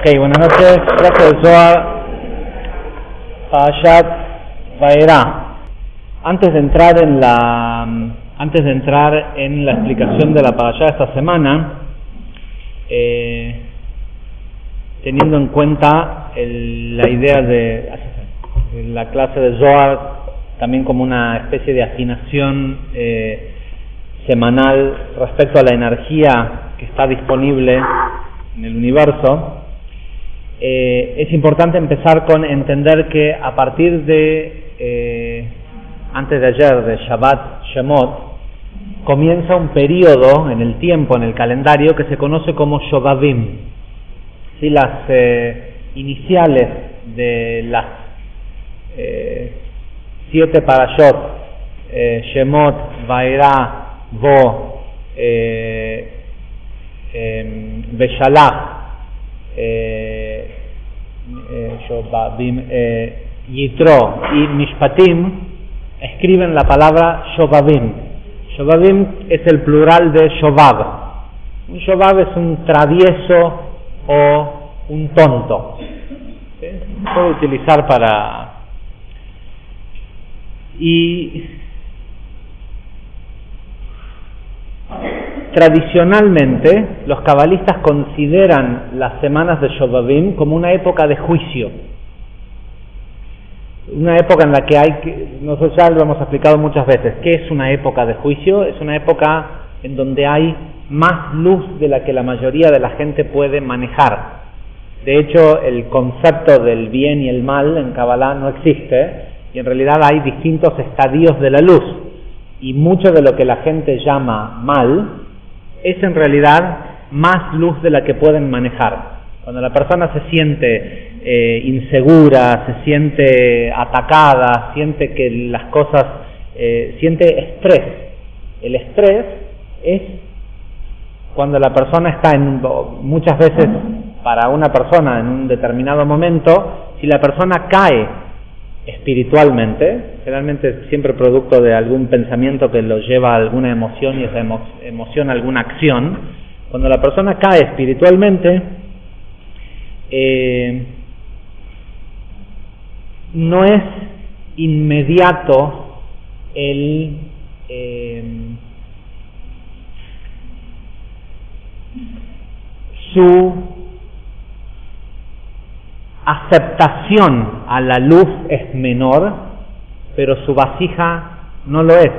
Ok, buenas noches, profesor Zohar, Parashat Vaera. Antes de entrar en la explicación de la Parashá esta semana, teniendo en cuenta la idea de la clase de Zohar también como una especie de afinación semanal respecto a la energía que está disponible en el universo, es importante empezar con entender que a partir de antes de ayer, de Shabbat Shemot, comienza un periodo en el tiempo, en el calendario, que se conoce como Shobabim. ¿Sí? Las iniciales de las 7 parashot, Shemot, Vaera, Bo, Beshalach, Shobabim, Yitro y Mishpatim, escriben la palabra Shobabim. Shobabim es el plural de Shobab. Un Shobab es un travieso o un tonto. ¿Sí? Puede utilizar para... Y tradicionalmente los cabalistas consideran las semanas de Shobabim como una época de juicio, una época en la que nosotros ya lo hemos explicado muchas veces. ¿Qué es una época de juicio? Es una época en donde hay más luz de la que la mayoría de la gente puede manejar. De hecho, el concepto del bien y el mal en Kabbalah no existe, y en realidad hay distintos estadios de la luz, y mucho de lo que la gente llama mal es en realidad más luz de la que pueden manejar. Cuando la persona se siente insegura, se siente atacada, siente que las cosas, siente estrés. El estrés es cuando la persona está muchas veces para una persona en un determinado momento, si la persona cae espiritualmente, generalmente siempre producto de algún pensamiento que lo lleva a alguna emoción, y esa emoción a alguna acción. Cuando la persona cae espiritualmente, no es inmediato su aceptación a la luz es menor, pero su vasija no lo es.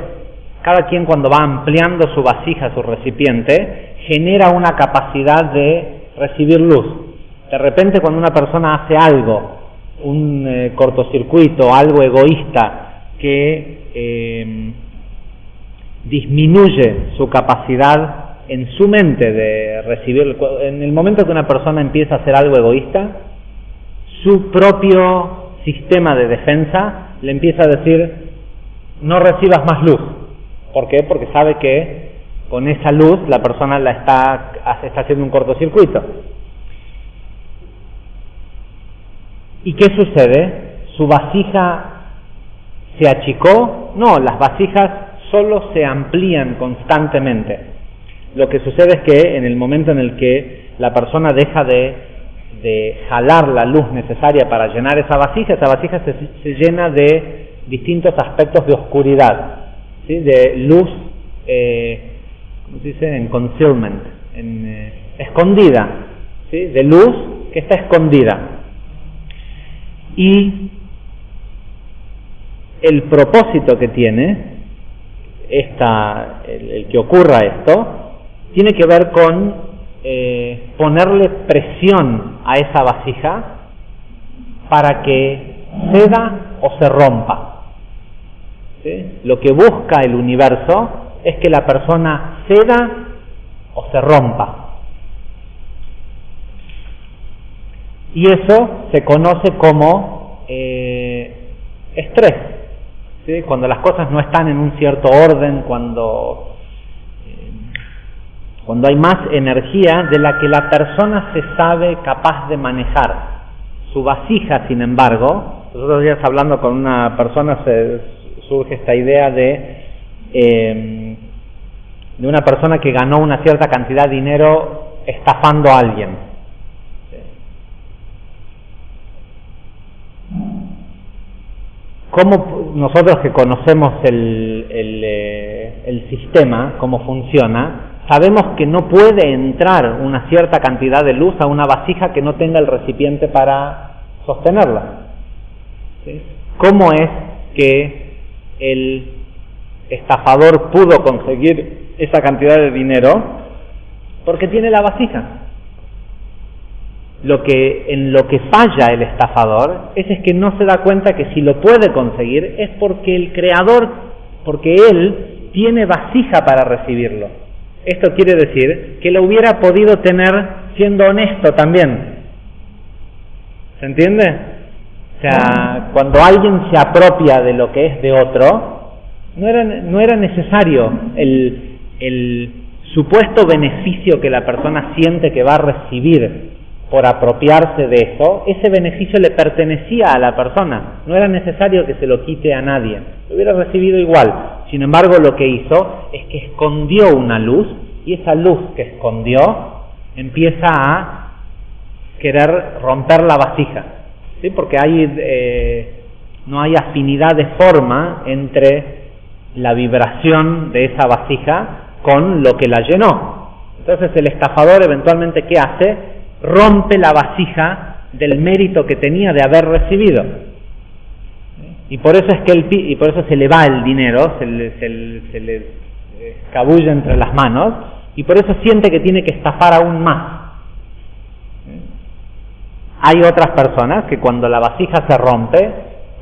Cada quien, cuando va ampliando su vasija, su recipiente, genera una capacidad de recibir luz. De repente, cuando una persona hace algo, un cortocircuito, algo egoísta que disminuye su capacidad en su mente de recibir, en el momento que una persona empieza a hacer algo egoísta, su propio sistema de defensa le empieza a decir: no recibas más luz. ¿Por qué? Porque sabe que con esa luz la persona está haciendo un cortocircuito. ¿Y qué sucede? ¿Su vasija se achicó? No, las vasijas solo se amplían constantemente. Lo que sucede es que en el momento en el que la persona deja de jalar la luz necesaria para llenar esa vasija se llena de distintos aspectos de oscuridad, ¿sí? De luz, ¿cómo se dice? En concealment, escondida, ¿sí? De luz que está escondida. Y el propósito que tiene el que ocurra esto, tiene que ver con ponerle presión a esa vasija para que ceda o se rompa. ¿Sí? Lo que busca el universo es que la persona ceda o se rompa. Y eso se conoce como estrés. ¿Sí? Cuando las cosas no están en un cierto orden, cuando hay más energía de la que la persona se sabe capaz de manejar. Su vasija, sin embargo, los otros días hablando con una persona surge esta idea de una persona que ganó una cierta cantidad de dinero estafando a alguien. ¿cómo nosotros que conocemos el sistema, cómo funciona, sabemos que no puede entrar una cierta cantidad de luz a una vasija que no tenga el recipiente para sostenerla? ¿Sí? ¿Cómo es que el estafador pudo conseguir esa cantidad de dinero? Porque tiene la vasija. En lo que falla el estafador es que no se da cuenta que si lo puede conseguir es porque el creador, porque él tiene vasija para recibirlo. Esto quiere decir que lo hubiera podido tener siendo honesto también. ¿Se entiende? O sea, cuando alguien se apropia de lo que es de otro, no era necesario el supuesto beneficio que la persona siente que va a recibir por apropiarse de eso. Ese beneficio le pertenecía a la persona, no era necesario que se lo quite a nadie, lo hubiera recibido igual. Sin embargo, lo que hizo es que escondió una luz, y esa luz que escondió empieza a querer romper la vasija, ¿sí? Porque no hay afinidad de forma entre la vibración de esa vasija con lo que la llenó. Entonces el estafador eventualmente, ¿qué hace? Rompe la vasija del mérito que tenía de haber recibido, y por eso es que por eso se le va el dinero, se le escabulle entre las manos, y por eso siente que tiene que estafar aún más. Hay otras personas que cuando la vasija se rompe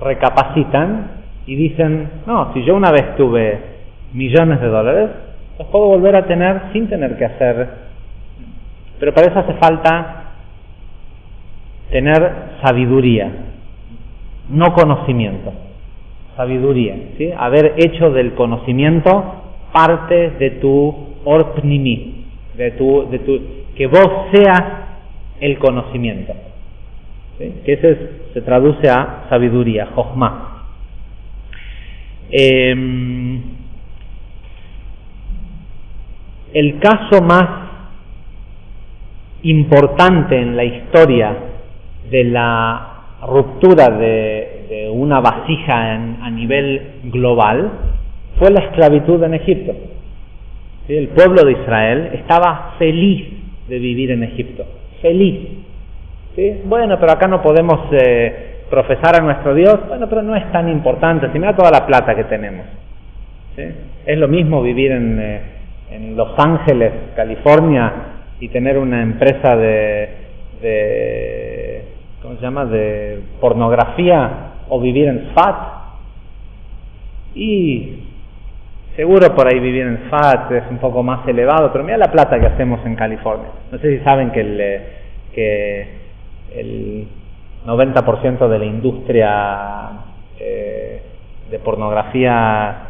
recapacitan y dicen: no, si yo una vez tuve millones de dólares, los puedo volver a tener sin tener que hacer. Pero para eso hace falta tener sabiduría, no conocimiento, sabiduría, ¿sí? Haber hecho del conocimiento parte de tu orpnimi, que vos seas el conocimiento, ¿sí? Que ese se traduce a sabiduría, jochma. El caso más importante en la historia de la ruptura de una vasija a nivel global fue la esclavitud en Egipto. ¿Sí? El pueblo de Israel estaba feliz de vivir en Egipto, feliz. ¿Sí? Bueno, pero acá no podemos profesar a nuestro Dios. Bueno, pero no es tan importante, si mira toda la plata que tenemos. ¿Sí? Es lo mismo vivir en Los Ángeles, California, y tener una empresa ¿cómo se llama?, de pornografía, o vivir en Sfat. Y seguro por ahí vivir en Sfat es un poco más elevado, pero mira la plata que hacemos en California. No sé si saben que el 90% de la industria de pornografía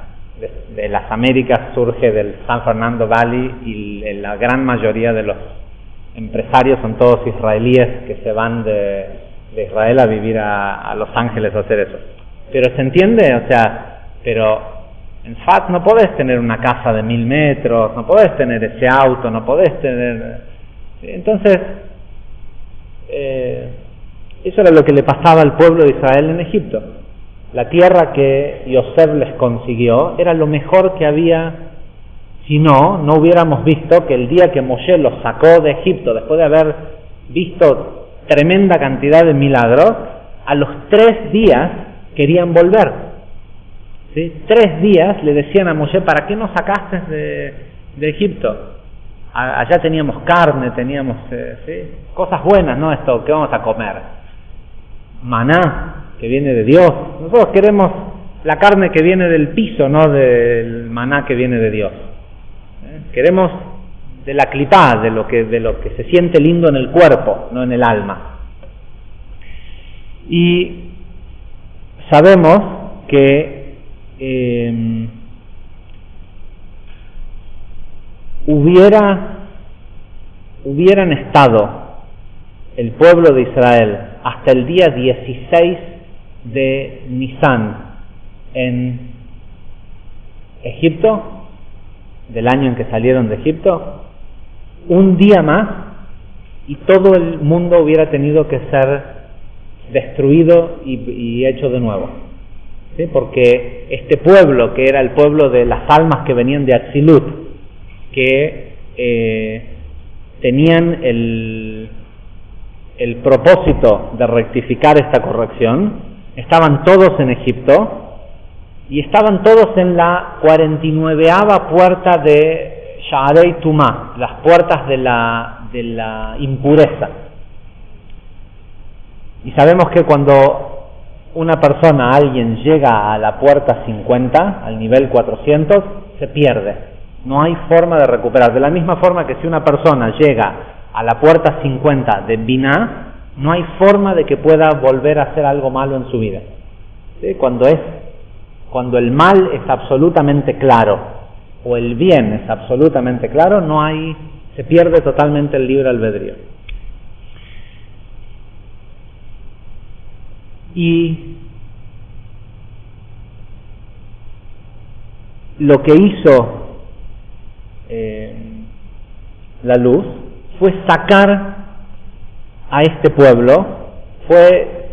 de las Américas surge del San Fernando Valley, y la gran mayoría de los empresarios son todos israelíes que se van de Israel a vivir a Los Ángeles a hacer eso. Pero se entiende, o sea, pero en Sfat no podés tener una casa de 1000 metros, no podés tener ese auto, no podés tener. Entonces eso era lo que le pasaba al pueblo de Israel en Egipto. La tierra que Yosef les consiguió era lo mejor que había. Si no hubiéramos visto que el día que Moshe los sacó de Egipto, después de haber visto tremenda cantidad de milagros, a los 3 días querían volver. ¿Sí? 3 días le decían a Moshe: ¿para qué nos sacaste de Egipto? Allá teníamos carne, teníamos ¿sí?, cosas buenas, ¿no? Esto, ¿qué vamos a comer? Maná, que viene de Dios. Nosotros queremos la carne que viene del piso, no del maná que viene de Dios. Queremos de la clipá, de lo que se siente lindo en el cuerpo, no en el alma. Y sabemos que hubieran estado el pueblo de Israel hasta el día 16 de Nisan en Egipto, del año en que salieron de Egipto, un día más y todo el mundo hubiera tenido que ser destruido y hecho de nuevo. ¿sí? Porque este pueblo, que era el pueblo de las almas que venían de Atzilut, que tenían el propósito de rectificar esta corrección, estaban todos en Egipto y estaban todos en la 49ª puerta de Sha'arei Tumá, las puertas de la impureza. Y sabemos que cuando una persona, alguien llega a la puerta 50, al nivel 400, se pierde. No hay forma de recuperar. De la misma forma que si una persona llega a la puerta 50 de Biná, no hay forma de que pueda volver a hacer algo malo en su vida. ¿Sí? Cuando el mal es absolutamente claro o el bien es absolutamente claro, se pierde totalmente el libre albedrío. Y lo que hizo la luz fue sacar a este pueblo, fue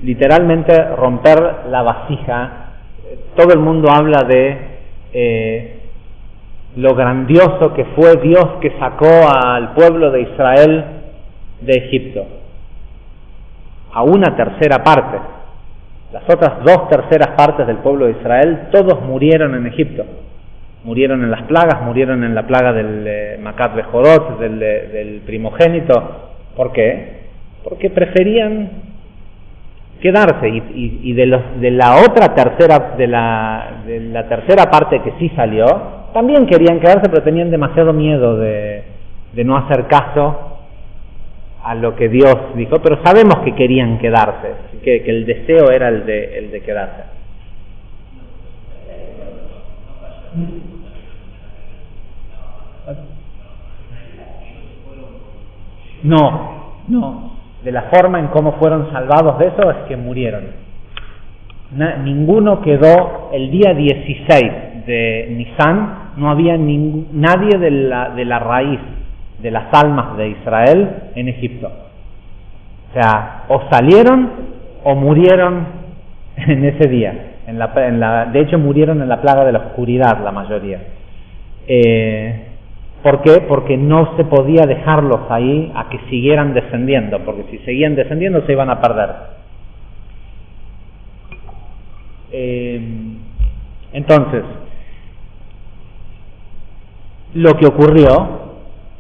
literalmente romper la vasija. Todo el mundo habla de lo grandioso que fue Dios que sacó al pueblo de Israel de Egipto. A una tercera parte. Las otras 2/3 partes del pueblo de Israel, todos murieron en Egipto. Murieron en las plagas, murieron en la plaga del Macat Bejorot, del primogénito. ¿Por qué? Porque preferían quedarse, y de la otra tercera, de la tercera parte que sí salió, también querían quedarse, pero tenían demasiado miedo de no hacer caso a lo que Dios dijo, pero sabemos que querían quedarse, que el deseo era el de quedarse. No. De la forma en cómo fueron salvados de eso es que murieron. Ninguno quedó el día 16 de Nisan, no había nadie de la raíz de las almas de Israel en Egipto. O sea, o salieron o murieron en ese día. De hecho, murieron en la plaga de la oscuridad la mayoría. ¿Por qué? Porque no se podía dejarlos ahí a que siguieran descendiendo, porque si seguían descendiendo se iban a perder. Entonces, lo que ocurrió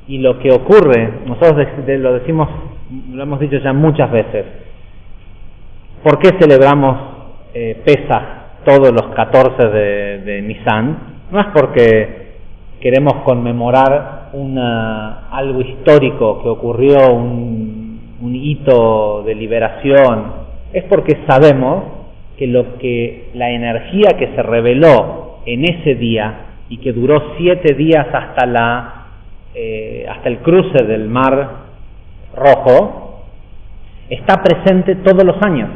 y lo que ocurre, nosotros lo hemos dicho ya muchas veces. ¿Por qué celebramos Pesaj todos los 14 de Nisan? No es porque queremos conmemorar algo histórico que ocurrió, un hito de liberación. Es porque sabemos que la energía que se reveló en ese día y que duró 7 días hasta el cruce del Mar Rojo, está presente todos los años.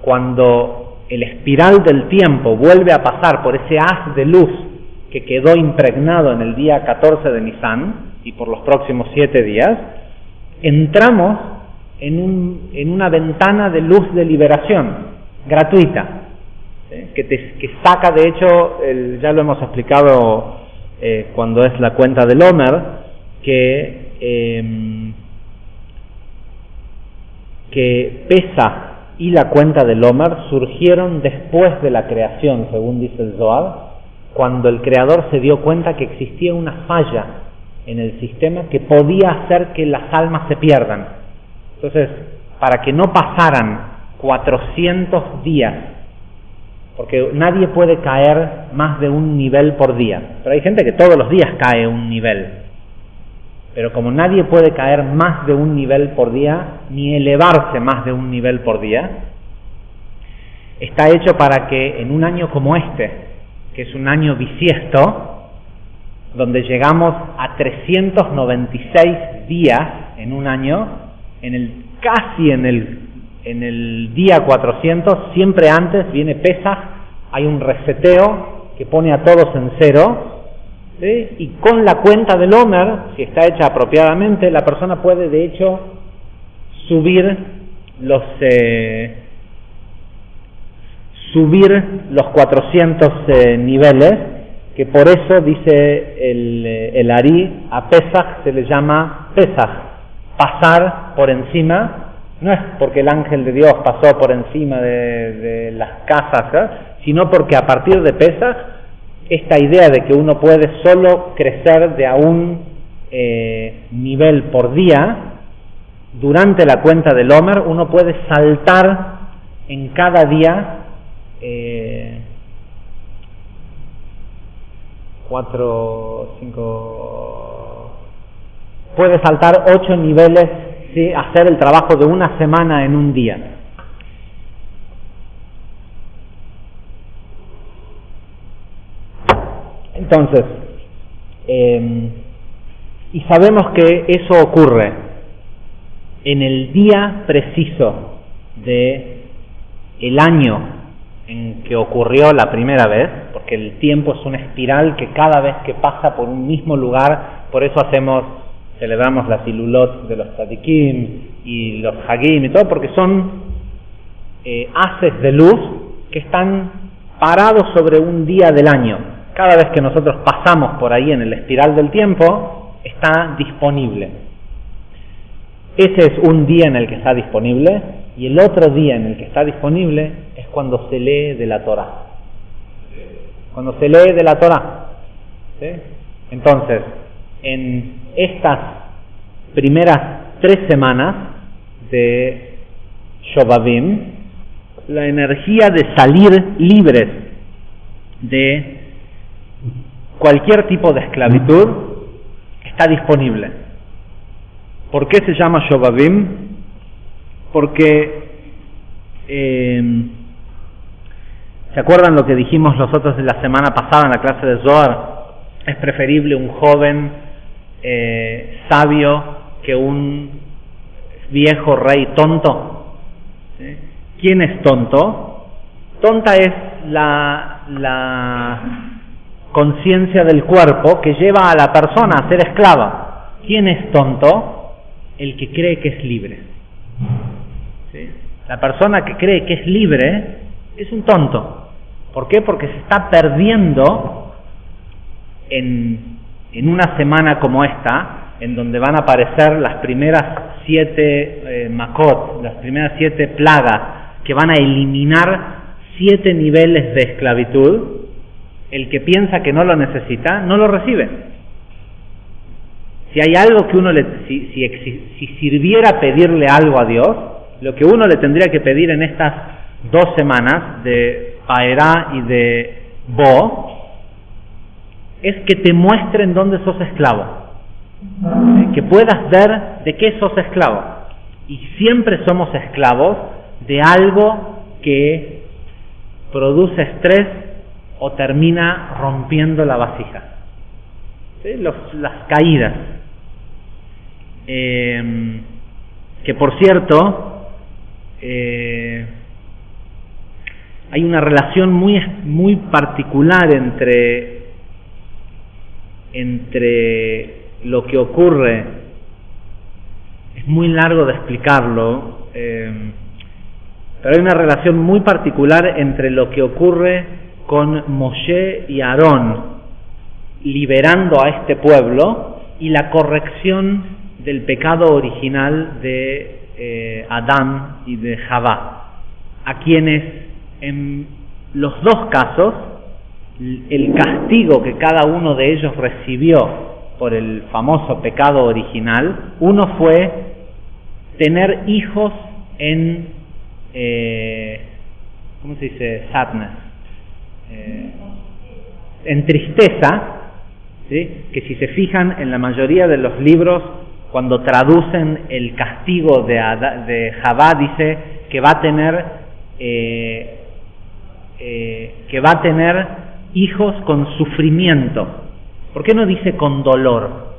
Cuando el espiral del tiempo vuelve a pasar por ese haz de luz que quedó impregnado en el día 14 de Nisan y por los próximos 7 días, entramos en una ventana de luz de liberación gratuita, ¿sí? que saca, de hecho, ya lo hemos explicado cuando es la cuenta del Omer, que Pesaj y la cuenta del Omer surgieron después de la creación, según dice el Zohar, cuando el Creador se dio cuenta que existía una falla en el sistema que podía hacer que las almas se pierdan. Entonces, para que no pasaran 400 días, porque nadie puede caer más de un nivel por día, pero hay gente que todos los días cae un nivel, pero como nadie puede caer más de un nivel por día, ni elevarse más de un nivel por día, está hecho para que en un año como este, que es un año bisiesto, donde llegamos a 396 días en un año, casi en el día 400, siempre antes viene Pesaj, hay un reseteo que pone a todos en cero, ¿sí? Y con la cuenta del Omer, si está hecha apropiadamente, la persona puede de hecho subir los 400 niveles, que por eso dice el Ari, a Pesaj se le llama Pesaj, pasar por encima. No es porque el ángel de Dios pasó por encima de las casas, sino porque a partir de Pesaj, esta idea de que uno puede solo crecer de a un nivel por día, durante la cuenta del Omer, uno puede saltar en cada día 4, 5, puede saltar 8 niveles, ¿sí? Hacer el trabajo de una semana en un día. Entonces, y sabemos que eso ocurre en el día preciso de el año en que ocurrió la primera vez, porque el tiempo es una espiral que cada vez que pasa por un mismo lugar, por eso celebramos las Hilulot de los Tzadikim y los Hagim y todo, porque son haces de luz que están parados sobre un día del año. Cada vez que nosotros pasamos por ahí en el espiral del tiempo, está disponible. Ese es un día en el que está disponible, y el otro día en el que está disponible es cuando se lee de la Torá. Cuando se lee de la Torá, ¿sí? Entonces, en estas primeras 3 semanas de Shovavim, la energía de salir libres de cualquier tipo de esclavitud está disponible. ¿Por qué se llama Shovavim? Porque ¿se acuerdan lo que dijimos nosotros la semana pasada en la clase de Zohar? Es preferible un joven sabio que un viejo rey tonto. ¿Sí? ¿Quién es tonto? Tonta es la conciencia del cuerpo que lleva a la persona a ser esclava. ¿Quién es tonto? El que cree que es libre. ¿Sí? La persona que cree que es libre es un tonto. ¿Por qué? Porque se está perdiendo en una semana como esta, en donde van a aparecer las primeras 7 makot, las primeras 7 plagas, que van a eliminar 7 niveles de esclavitud. El que piensa que no lo necesita, no lo recibe. Si hay algo que uno si sirviera pedirle algo a Dios, lo que uno le tendría que pedir en estas 2 semanas de Paerá y de Bo es que te muestren dónde sos esclavo, que puedas ver de qué sos esclavo. Y siempre somos esclavos de algo que produce estrés o termina rompiendo la vasija. ¿Sí? Las caídas. Que por cierto, hay una relación muy particular entre lo que ocurre. Es muy largo de explicarlo, pero hay una relación muy particular entre lo que ocurre con Moshe y Aarón liberando a este pueblo y la corrección del pecado original de Adán y de Javá, a quienes en los 2 casos el castigo que cada uno de ellos recibió por el famoso pecado original, uno fue tener hijos en ¿cómo se dice? Sadness, en tristeza, ¿sí? Que si se fijan en la mayoría de los libros, cuando traducen el castigo de Javá, dice que va a tener hijos con sufrimiento. ¿Por qué no dice con dolor?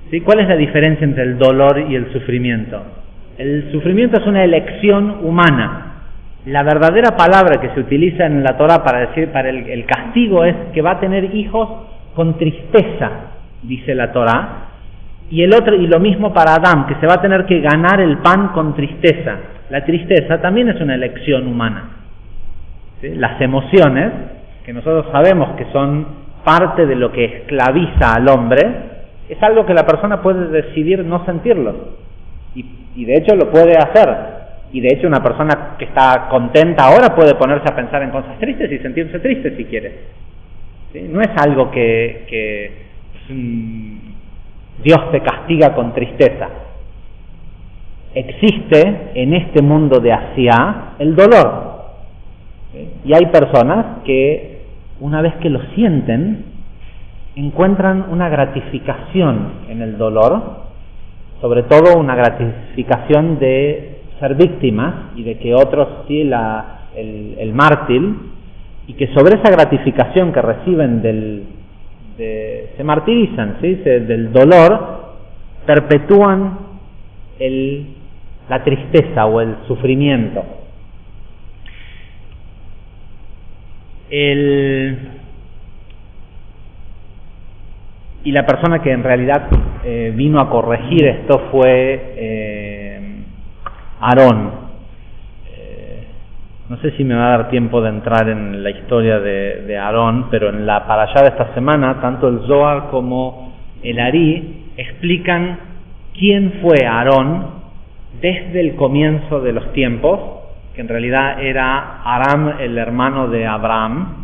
¿Sí? ¿Cuál es la diferencia entre el dolor y el sufrimiento? El sufrimiento es una elección humana. La verdadera palabra que se utiliza en la Torá para el castigo es que va a tener hijos con tristeza, dice la Torá. Y lo mismo para Adán, que se va a tener que ganar el pan con tristeza. La tristeza también es una elección humana. ¿sí? Las emociones, que nosotros sabemos que son parte de lo que esclaviza al hombre, es algo que la persona puede decidir no sentirlo. Y de hecho lo puede hacer. Y de hecho una persona que está contenta ahora puede ponerse a pensar en cosas tristes y sentirse triste si quiere. ¿Sí? No es algo que Dios te castiga con tristeza. Existe en este mundo de Asiá el dolor. ¿Sí? Y hay personas que una vez que lo sienten encuentran una gratificación en el dolor, sobre todo una gratificación de ser víctimas y de que otros sí el mártir, y que sobre esa gratificación que reciben se martirizan, ¿sí? Del dolor, perpetúan la tristeza o el sufrimiento. Y la persona que en realidad vino a corregir esto fue Aarón. No sé si me va a dar tiempo de entrar en la historia de Aarón, pero en la parashá de esta semana, tanto el Zohar como el Ari explican quién fue Aarón desde el comienzo de los tiempos, que en realidad era Aram, el hermano de Abraham,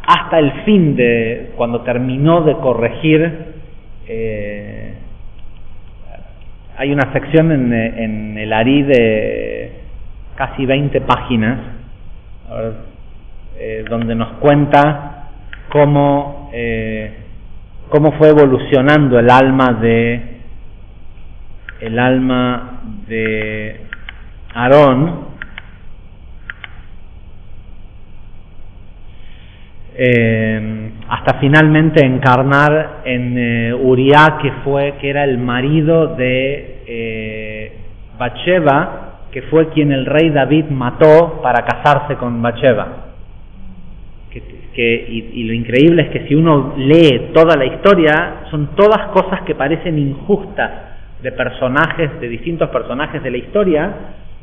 hasta el fin de cuando terminó de corregir. Hay una sección en el Ari de casi 20 páginas donde nos cuenta cómo fue evolucionando el alma de Aarón, hasta finalmente encarnar en Uriah, que era el marido de Bathsheba, que fue quien el rey David mató para casarse con Bathsheba. Y lo increíble es que si uno lee toda la historia, son todas cosas que parecen injustas de distintos personajes de la historia,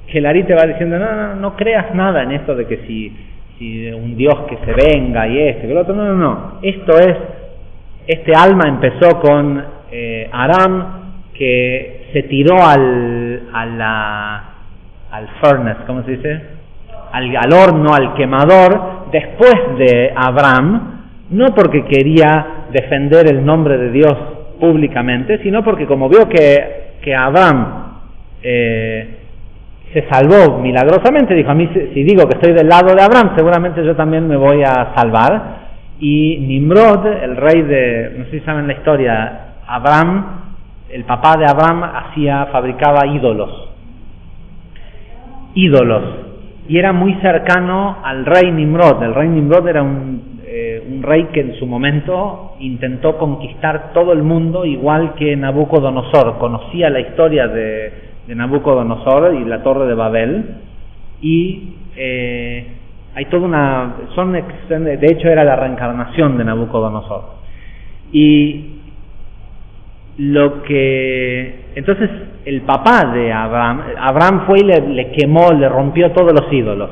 que el Ari te va diciendo, no creas nada en esto de que si un Dios que se venga y que el otro, no. Este alma empezó con Aram, que se tiró al furnace, ¿cómo se dice? Al horno, al quemador, después de Abraham, no porque quería defender el nombre de Dios públicamente, sino porque como vio que Abraham se salvó milagrosamente, dijo, a mí si digo que estoy del lado de Abraham, seguramente yo también me voy a salvar. Y Nimrod, el rey no sé si saben la historia, Abraham, el papá de Abraham, fabricaba ídolos, y era muy cercano al rey Nimrod. El rey Nimrod era un rey que en su momento intentó conquistar todo el mundo, igual que Nabucodonosor. Conocía la historia de Nabucodonosor y la Torre de Babel, y hay toda de hecho era la reencarnación de Nabucodonosor. Y entonces el papá de Abraham fue y le quemó, le rompió todos los ídolos,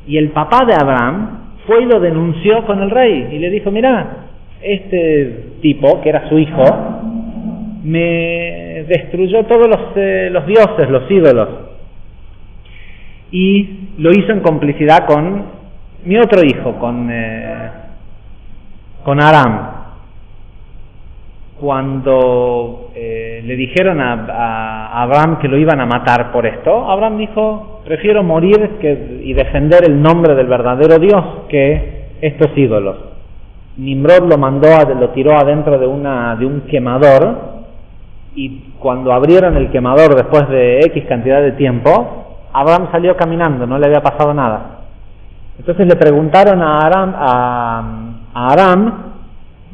y el papá de Abraham fue y lo denunció con el rey y le dijo, mira, este tipo que era su hijo me destruyó todos los dioses, los ídolos, y lo hizo en complicidad con mi otro hijo, con Aram. Cuando le dijeron a Abraham que lo iban a matar por esto, Abraham dijo, prefiero morir y defender el nombre del verdadero Dios que estos ídolos. Nimrod lo tiró adentro de un quemador, y cuando abrieron el quemador después de X cantidad de tiempo, Abraham salió caminando, no le había pasado nada. Entonces le preguntaron a Aram,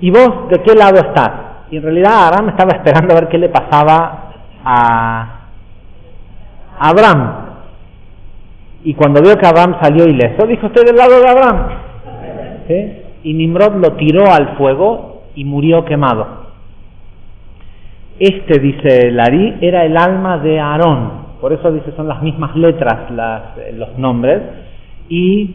¿y vos de qué lado estás? Y en realidad Aram estaba esperando a ver qué le pasaba a Abraham. Y cuando vio que Abraham salió ileso, dijo, estoy del lado de Abraham. ¿Sí? Y Nimrod lo tiró al fuego y murió quemado. Dice el Ari, era el alma de Aarón. por eso dice son las mismas letras los nombres, y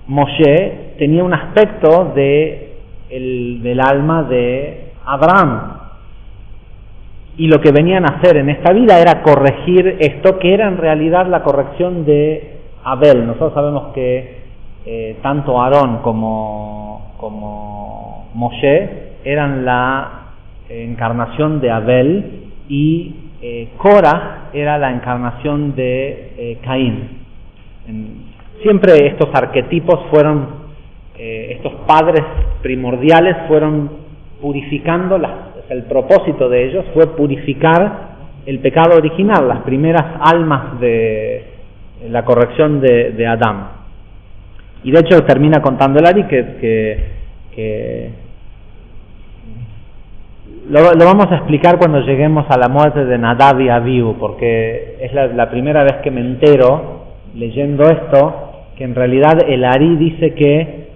Moshe tenía un aspecto del alma de Abraham, y lo que venían a hacer en esta vida era corregir esto, que era en realidad la corrección de Abel. Nosotros sabemos que tanto Aarón como Moshe eran la encarnación de Abel, y Korah era la encarnación de Caín. Siempre estos arquetipos fueron, estos padres primordiales fueron purificando, el propósito de ellos fue purificar el pecado original, las primeras almas de la corrección de Adán. Y de hecho termina contando el Ari que lo vamos a explicar cuando lleguemos a la muerte de Nadab y Abihu, porque es la primera vez que me entero, leyendo esto, que en realidad el Ari dice que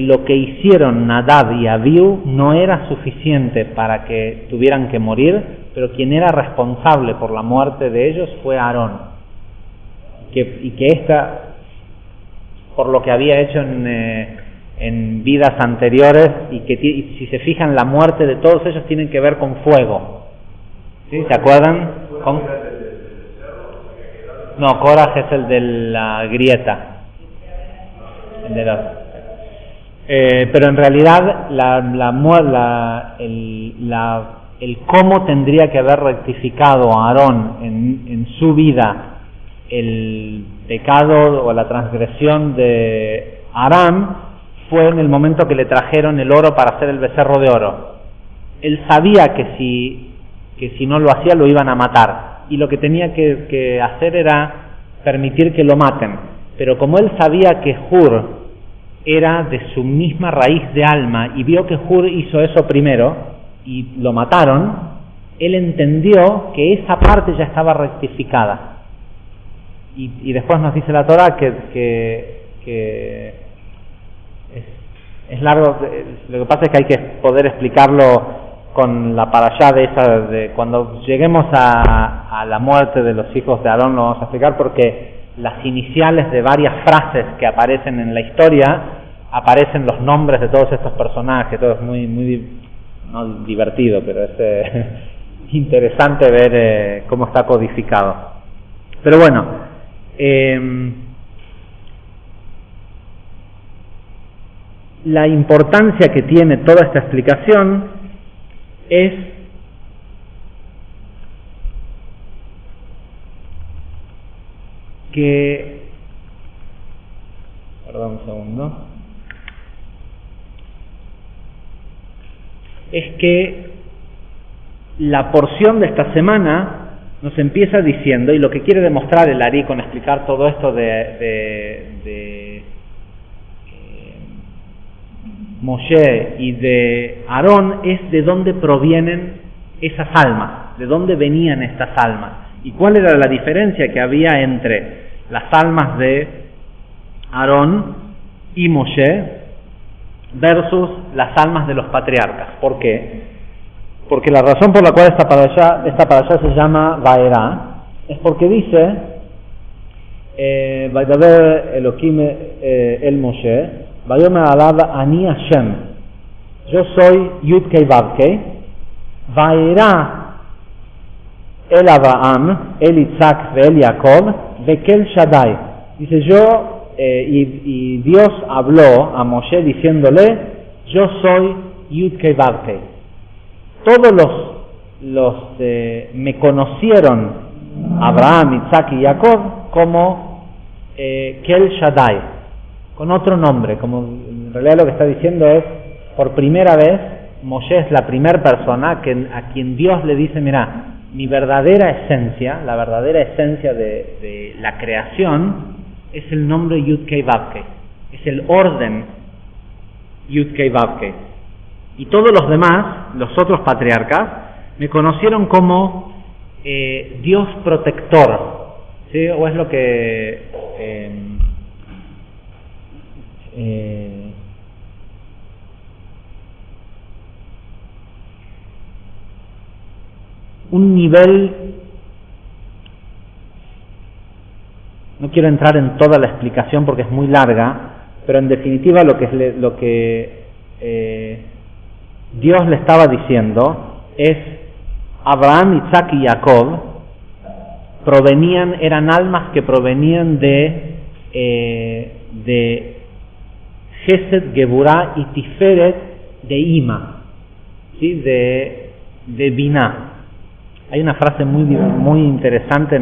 lo que hicieron Nadab y Abihu no era suficiente para que tuvieran que morir, pero quien era responsable por la muerte de ellos fue Aarón, y que esta, por lo que había hecho en vidas anteriores, y si se fijan, la muerte de todos ellos tienen que ver con fuego. ¿Sí? ¿Se acuerdan? No, Korah es el de la grieta. Pero en realidad el cómo tendría que haber rectificado a Aarón en su vida el pecado o la transgresión de Aram fue en el momento que le trajeron el oro para hacer el becerro de oro. Él sabía que si no lo hacía lo iban a matar, y lo que tenía que hacer era permitir que lo maten. Pero como él sabía que Hur era de su misma raíz de alma, y vio que Hur hizo eso primero y lo mataron, él entendió que esa parte ya estaba rectificada. Y después nos dice la Torah que es largo. Lo que pasa es que hay que poder explicarlo con la parashá de cuando lleguemos a la muerte de los hijos de Aarón, lo vamos a explicar, porque las iniciales de varias frases que aparecen en la historia, aparecen los nombres de todos estos personajes. Todo es muy no divertido, pero es interesante ver cómo está codificado. Pero bueno, la importancia que tiene toda esta explicación es que, perdón un segundo, es que la porción de esta semana nos empieza diciendo, y lo que quiere demostrar el Ari con explicar todo esto de Moshe y de Aarón, es de dónde provienen esas almas, de dónde venían estas almas, y cuál era la diferencia que había entre las almas de Aarón y Moshe versus las almas de los patriarcas. ¿Por qué? Porque la razón por la cual esta parashá se llama Vaerá es porque dice Vaidaber Elohim el Moshe Vayomer alab Ani Hashem, yo soy Yud Kei Vav Kei, Vaerá el Abraham, el Isaac y el Jacob, Bekel Shaddai. Dice yo, y Dios habló a Moshe diciéndole, yo soy Yud Kei Vav Kei. Todos los me conocieron, Abraham, Isaac y Jacob, como Kel Shaddai, con otro nombre. Como en realidad lo que está diciendo es, por primera vez, Moshe es la primera persona a quien Dios le dice, mira, mi verdadera esencia, la verdadera esencia de la creación, es el nombre Yud Kei Vav Kei, es el orden Yud Kei Vav Kei. Y todos los demás, los otros patriarcas, me conocieron como Dios protector, ¿sí? O es lo que un nivel No quiero entrar en toda la explicación porque es muy larga, pero en definitiva lo que Dios le estaba diciendo es: Abraham, Isaac y Jacob eran almas que provenían de Gesed, Geburah y Tiferet de Ima, ¿sí? de Binah. Hay una frase muy interesante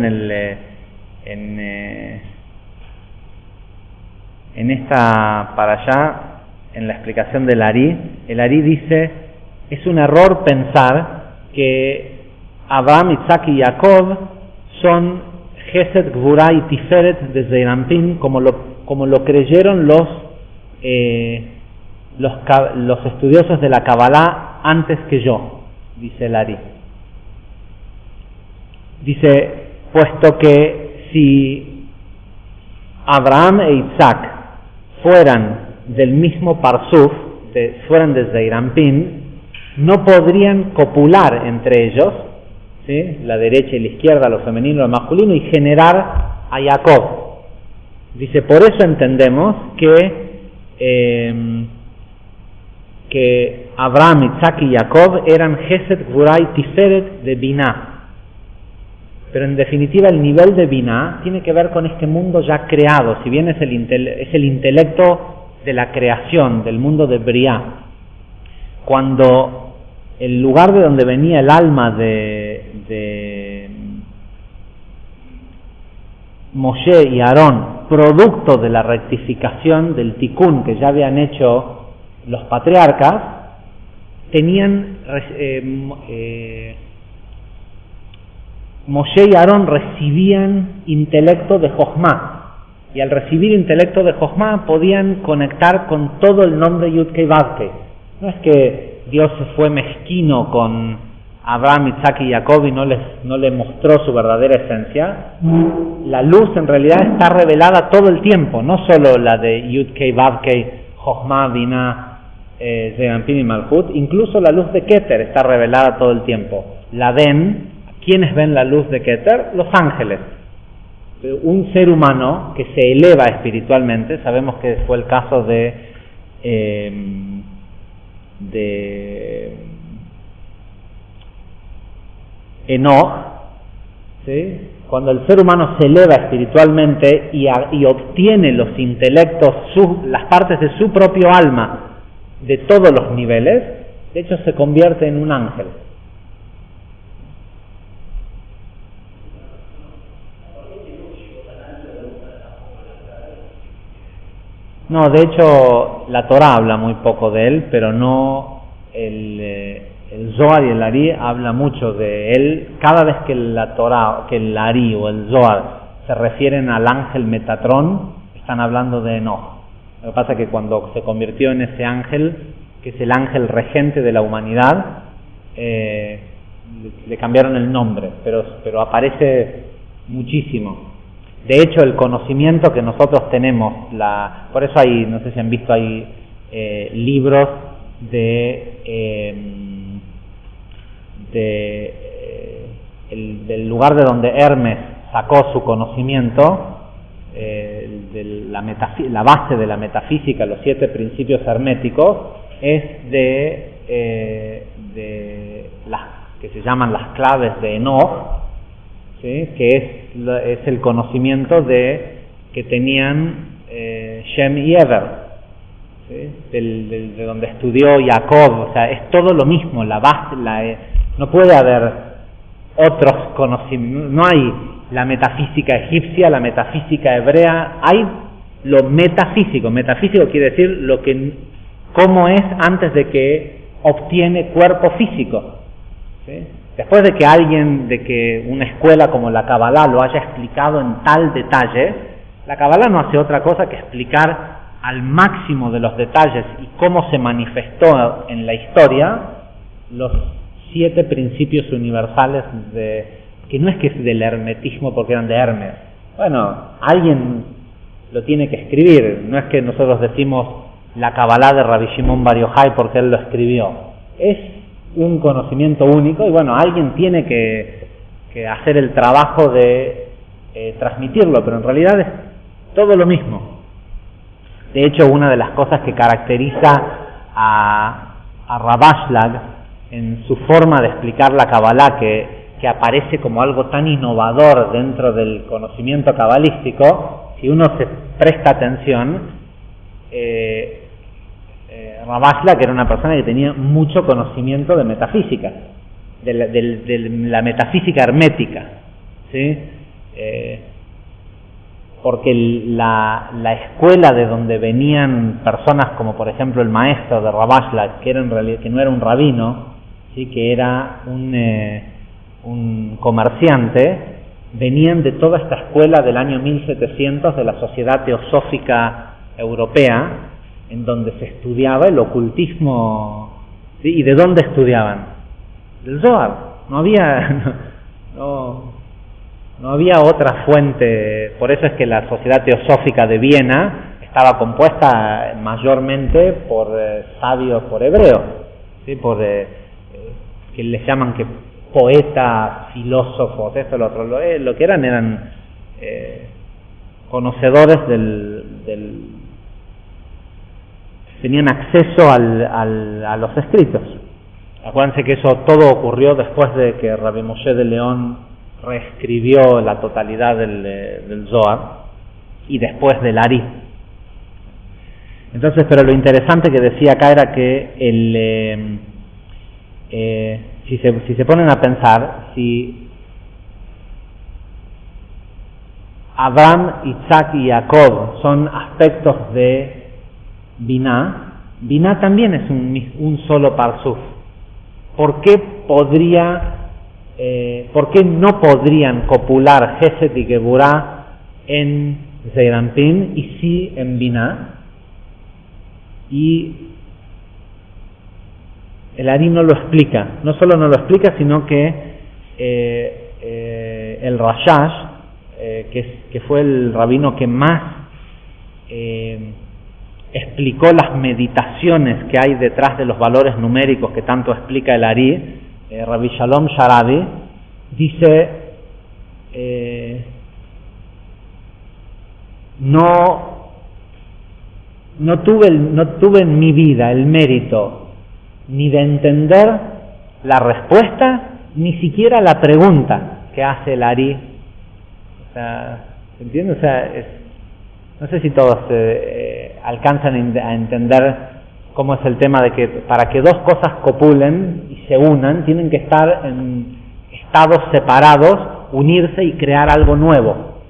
en esta parashá, en la explicación del Ari. El Ari dice: es un error pensar que Abraham, Isaac y Jacob son Gesed, Geburah y Tiferet de Zeirampin, como lo creyeron los estudiosos de la Kabbalah antes que yo, dice el Ari. Dice, puesto que si Abraham e Isaac fueran del mismo Parsuf, fueran de Zeirampin, no podrían copular entre ellos, ¿sí? La derecha y la izquierda, lo femenino y lo masculino, y generar a Jacob. Dice, por eso entendemos que Abraham, Isaac y Jacob eran Gesed, Geburah y Tiferet de Binah. Pero en definitiva el nivel de Binah tiene que ver con este mundo ya creado, si bien es el intelecto de la creación, del mundo de Briah. Cuando el lugar de donde venía el alma de Moshe y Aarón, producto de la rectificación del tikkun que ya habían hecho los patriarcas, tenían Moshe y Aarón recibían intelecto de Jochma, y al recibir intelecto de Jochma podían conectar con todo el nombre Yud-Kei Vav-Kei. No es que Dios se fue mezquino con Abraham, Isaac y Jacob y no le mostró su verdadera esencia. La luz en realidad está revelada todo el tiempo, no solo la de Yud-Kei Vav-Kei, Jochma, Binah, Zeirampin y Malchut, incluso la luz de Keter está revelada todo el tiempo. La ven. ¿Quiénes ven la luz de Keter? Los ángeles. Un ser humano que se eleva espiritualmente, sabemos que fue el caso de Enoch, ¿sí? Cuando el ser humano se eleva espiritualmente y obtiene los intelectos, las partes de su propio alma de todos los niveles, de hecho se convierte en un ángel. No, de hecho la Torá habla muy poco de él, pero no el Zohar y el Ari habla mucho de él. Cada vez que la Torá, que el Ari o el Zohar se refieren al ángel Metatrón, están hablando de Enoch. Lo que pasa es que cuando se convirtió en ese ángel, que es el ángel regente de la humanidad, le cambiaron el nombre, pero aparece muchísimo. De hecho, el conocimiento que nosotros tenemos, por eso hay, no sé si han visto, hay libros del lugar de donde Hermes sacó su conocimiento, la base de la metafísica, los 7 principios herméticos, es de las que se llaman las claves de Enoch, ¿sí? Que es el conocimiento que tenían Shem y Ever, ¿sí? de donde estudió Jacob. O sea, es todo lo mismo, la base, no puede haber otros conocimientos, no hay la metafísica egipcia, la metafísica hebrea, hay lo metafísico. Metafísico quiere decir cómo es antes de que obtiene cuerpo físico, ¿sí? Después de que una escuela como la Kabbalah lo haya explicado en tal detalle, la Kabbalah no hace otra cosa que explicar al máximo de los detalles y cómo se manifestó en la historia los 7 principios universales que no es que es del hermetismo porque eran de Hermes. Bueno, alguien lo tiene que escribir, no es que nosotros decimos la Kabbalah de Rabbi Shimon Bar Yochai porque él lo escribió. Es un conocimiento único y bueno, alguien tiene que hacer el trabajo de transmitirlo, pero en realidad es todo lo mismo. De hecho, una de las cosas que caracteriza a Rav Ashlag en su forma de explicar la Kabbalah, que aparece como algo tan innovador dentro del conocimiento cabalístico, si uno se presta atención, Rav Ashlag era una persona que tenía mucho conocimiento de metafísica, de la metafísica hermética, ¿sí? Porque la escuela de donde venían personas como por ejemplo el maestro de Rav Ashlag, que no era un rabino, ¿sí? Que era un comerciante, venían de toda esta escuela del año 1700 de la Sociedad Teosófica Europea, en donde se estudiaba el ocultismo, ¿sí? ¿Y de dónde estudiaban? Del Zohar. No había otra fuente. Por eso es que la Sociedad Teosófica de Viena estaba compuesta mayormente por sabios, por hebreos, ¿sí? Que les llaman que poetas, filósofos, esto, lo otro. Lo que eran conocedores tenían acceso a los escritos. Acuérdense que eso todo ocurrió después de que Rabbi Moshe de León reescribió la totalidad del Zohar y después del Ari. Entonces, pero lo interesante que decía acá era que si se ponen a pensar, si Abraham, Isaac y Jacob son aspectos de Biná también es un solo parsuf. ¿Por qué no podrían copular Gesed y Geburah en Zeir Anpin y sí en Biná? Y el Ari no lo explica. No solo no lo explica, sino que el Rashash, que fue el rabino que más explicó las meditaciones que hay detrás de los valores numéricos que tanto explica el Ari, Rabbi Shalom Sharabi, dice no tuve en mi vida el mérito ni de entender la respuesta, ni siquiera la pregunta que hace el Ari. O sea, ¿entiende? O sea, no sé si todos alcanzan a entender cómo es el tema de que para que dos cosas copulen y se unan, tienen que estar en estados separados, unirse y crear algo nuevo.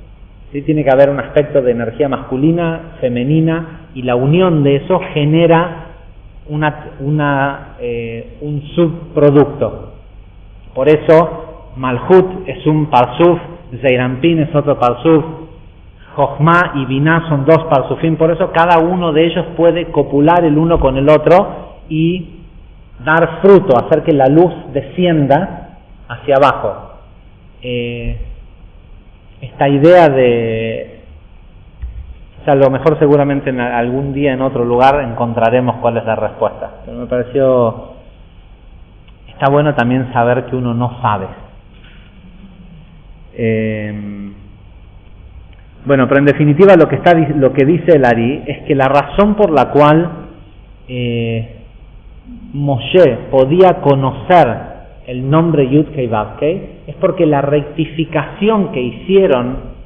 ¿Sí? Tiene que haber un aspecto de energía masculina, femenina, y la unión de eso genera un subproducto. Por eso Malhut es un parsuf, Zeir Anpin es otro parsuf, Jochma y Biná son dos parsufim. Por eso cada uno de ellos puede copular el uno con el otro y dar fruto, hacer que la luz descienda hacia abajo. Esta idea o sea, a lo mejor seguramente algún día en otro lugar encontraremos cuál es la respuesta, pero me pareció, está bueno también saber que uno no sabe. Bueno, pero en definitiva lo que dice el Ari es que la razón por la cual Moshe podía conocer el nombre Yud-Kei Vav-Kei es porque la rectificación que hicieron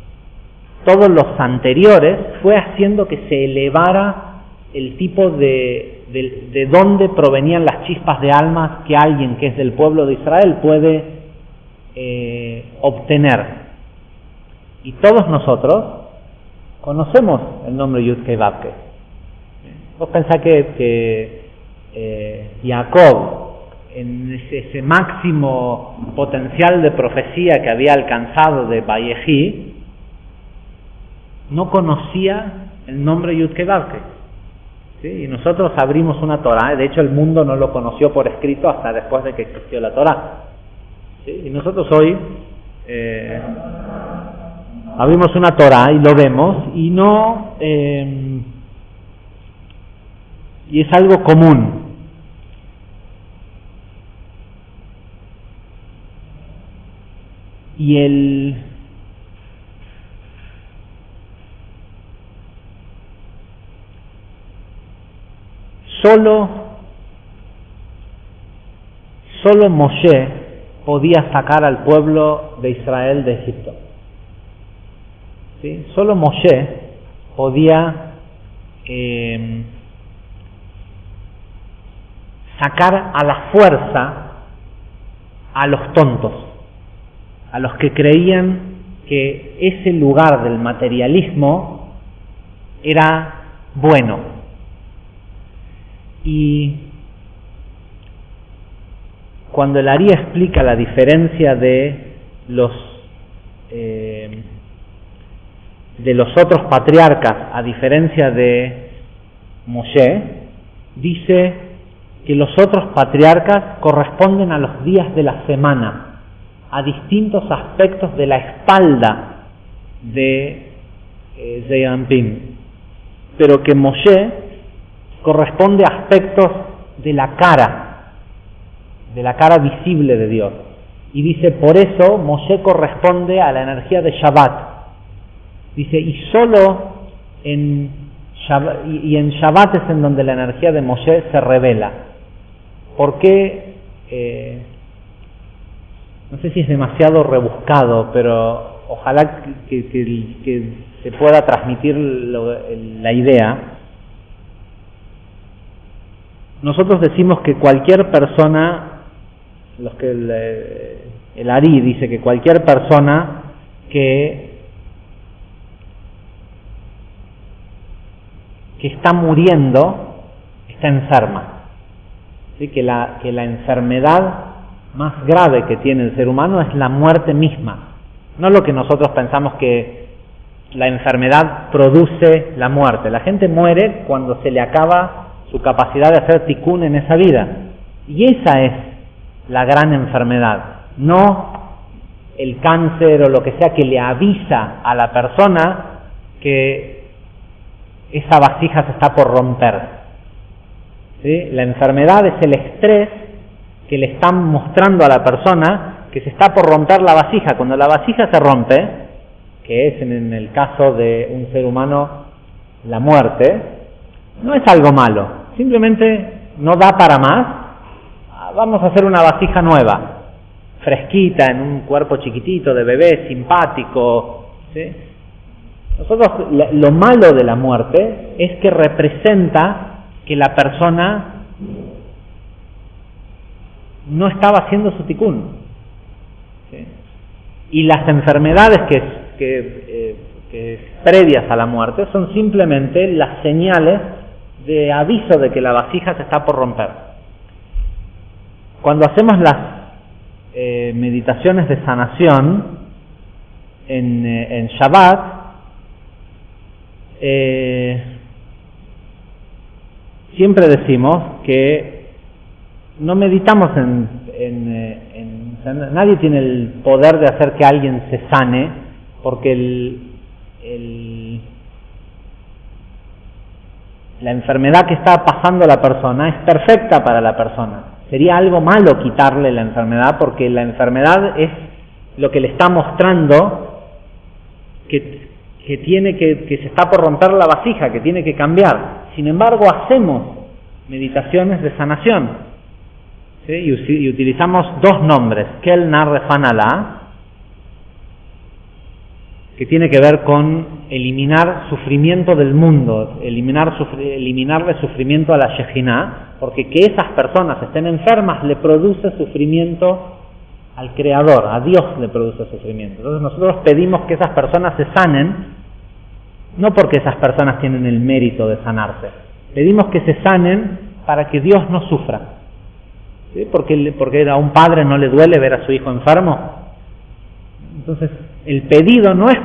todos los anteriores fue haciendo que se elevara el tipo de dónde provenían las chispas de almas que alguien que es del pueblo de Israel puede obtener. Y todos nosotros conocemos el nombre Yud-Kei Vav-Kei. Vos pensás que Jacob, en ese máximo potencial de profecía que había alcanzado de Vayehi, no conocía el nombre Yud-Kei Vav-Kei. ¿Sí? Y nosotros abrimos una Torah, de hecho el mundo no lo conoció por escrito hasta después de que existió la Torah. ¿Sí? Y nosotros hoy abrimos una Torah y lo vemos y no y es algo común. Y solo Moshe podía sacar al pueblo de Israel de Egipto. ¿Sí? Solo Moshe podía sacar a la fuerza a los tontos, a los que creían que ese lugar del materialismo era bueno. Y cuando el Ari explica la diferencia de los otros patriarcas a diferencia de Moshe, dice que los otros patriarcas corresponden a los días de la semana, a distintos aspectos de la espalda de Ze'anpim, pero que Moshe corresponde a aspectos de la cara visible de Dios. Y dice, por eso Moshe corresponde a la energía de Shabbat. Dice, y solo en Shabbat es en donde la energía de Moshe se revela. ¿Por qué? No sé si es demasiado rebuscado, pero ojalá que se pueda transmitir la idea. Nosotros decimos que cualquier persona, el Ari dice que cualquier persona que está muriendo está enferma. ¿Sí? Que la enfermedad más grave que tiene el ser humano es la muerte misma. No lo que nosotros pensamos que la enfermedad produce la muerte. La gente muere cuando se le acaba su capacidad de hacer tikkun en esa vida. Y esa es la gran enfermedad. No el cáncer o lo que sea que le avisa a la persona que esa vasija se está por romper. ¿Sí? La enfermedad es el estrés que le están mostrando a la persona que se está por romper la vasija. Cuando la vasija se rompe, que es en el caso de un ser humano la muerte, no es algo malo, simplemente no da para más. Vamos a hacer una vasija nueva, fresquita, en un cuerpo chiquitito de bebé, simpático. ¿Sí? Nosotros, lo malo de la muerte es que representa que la persona no estaba haciendo su tikkun. ¿Sí? Y las enfermedades que previas a la muerte son simplemente las señales de aviso de que la vasija se está por romper. Cuando hacemos las meditaciones de sanación en Shabbat, siempre decimos que no meditamos nadie tiene el poder de hacer que alguien se sane, porque la enfermedad que está pasando la persona es perfecta para la persona. Sería algo malo quitarle la enfermedad, porque la enfermedad es lo que le está mostrando que se está por romper la vasija, que tiene que cambiar. Sin embargo, hacemos meditaciones de sanación. ¿Sí? Y utilizamos dos nombres, Kel Nar Refan Alá, que tiene que ver con eliminar sufrimiento del mundo, eliminarle sufrimiento a la Shejinah, porque que esas personas estén enfermas le produce sufrimiento al Creador, a Dios le produce sufrimiento. Entonces nosotros pedimos que esas personas se sanen, no porque esas personas tienen el mérito de sanarse, pedimos que se sanen para que Dios no sufra. ¿Sí? Porque a un padre no le duele ver a su hijo enfermo. Entonces el pedido no es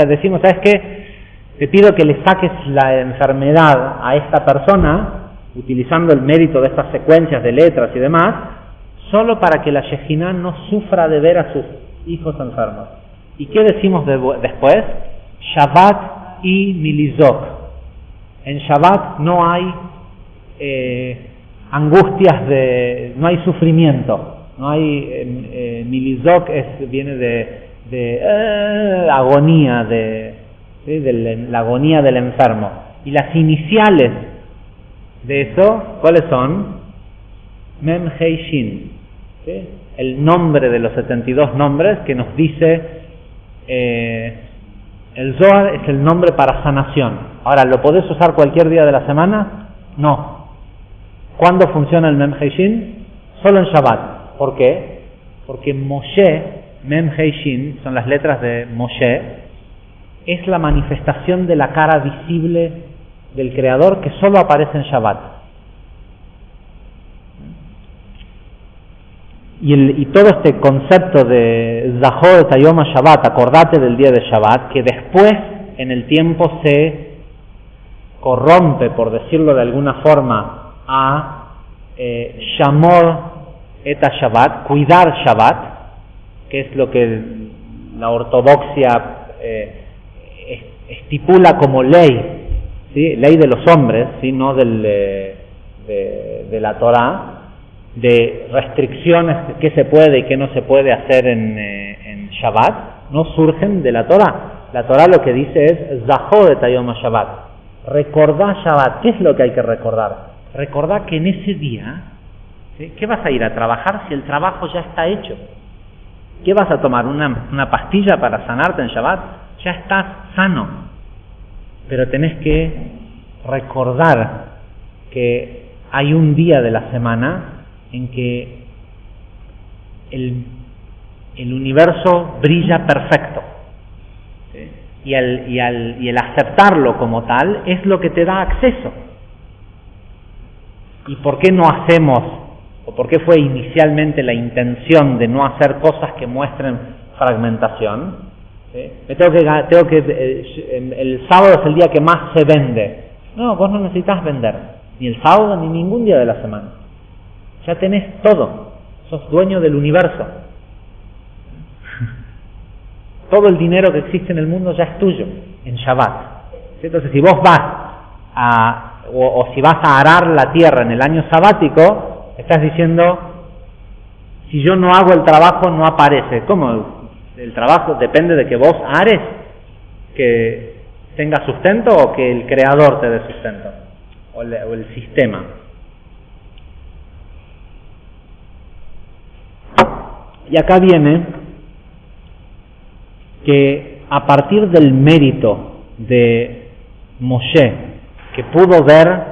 decimos, ¿sabes qué? Te pido que le saques la enfermedad a esta persona, utilizando el mérito de estas secuencias de letras y demás, solo para que la Shejinah no sufra de ver a sus hijos enfermos. ¿Y qué decimos después? Shabbat y Milizok. En Shabbat no hay angustias, no hay sufrimiento, no hay Milizok, viene de agonía, de la agonía del enfermo. Y las iniciales de eso, ¿cuáles son? Mem Hei Shin, ¿sí? El nombre de los 72 nombres que nos dice el Zohar es el nombre para sanación. Ahora, ¿lo podés usar cualquier día de la semana? No. ¿Cuándo funciona el Mem Hei Shin? Solo en Shabbat. ¿Por qué? Porque Moshe, Mem Hei Shin, son las letras de Moshe, es la manifestación de la cara visible del Creador que solo aparece en Shabbat. Y todo este concepto de Zahor et Hayom Shabbat, acordate del día de Shabbat, que después en el tiempo se corrompe, por decirlo de alguna forma, a Shamor et Shabbat, cuidar Shabbat, que es lo que la ortodoxia estipula como ley, ¿sí? Ley de los hombres, ¿sí? No de la Torá, de restricciones, qué se puede y qué no se puede hacer en Shabbat, no surgen de la Torá. La Torá lo que dice es Zahor et Hayom Shabbat, recordá Shabbat. ¿Qué es lo que hay que recordar? Recordá que en ese día, ¿sí? ¿Qué vas a ir a trabajar si el trabajo ya está hecho? ¿Qué vas a tomar? ¿Una pastilla para sanarte en Shabbat? Ya estás sano, pero tenés que recordar que hay un día de la semana en que el universo brilla perfecto, ¿sí? y el aceptarlo como tal es lo que te da acceso. ¿Y por qué no hacemos, o por qué fue inicialmente la intención de no hacer cosas que muestren fragmentación? ¿Sí? El sábado es el día que más se vende. No, vos no necesitas vender, ni el sábado ni ningún día de la semana. Ya tenés todo, sos dueño del universo. Todo el dinero que existe en el mundo ya es tuyo, en Shabbat. ¿Sí? Entonces, si vos vas o si vas a arar la tierra en el año sabático, estás diciendo, si yo no hago el trabajo, no aparece. ¿Cómo? El trabajo depende de que vos ares, que tengas sustento o que el creador te dé sustento, o el sistema. Y acá viene que a partir del mérito de Moshe, que pudo ver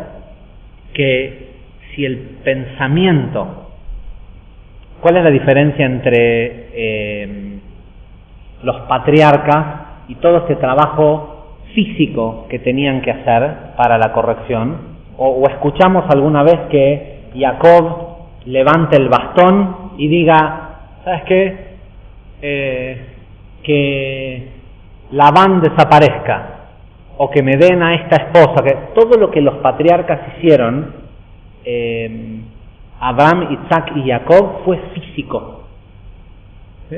que si el pensamiento, ¿cuál es la diferencia entre los patriarcas y todo este trabajo físico que tenían que hacer para la corrección? O escuchamos alguna vez que Jacob levante el bastón y diga, ¿sabes qué? Que Labán desaparezca, o que me den a esta esposa, que todo lo que los patriarcas hicieron, Abraham, Isaac y Jacob, fue físico. ¿Sí?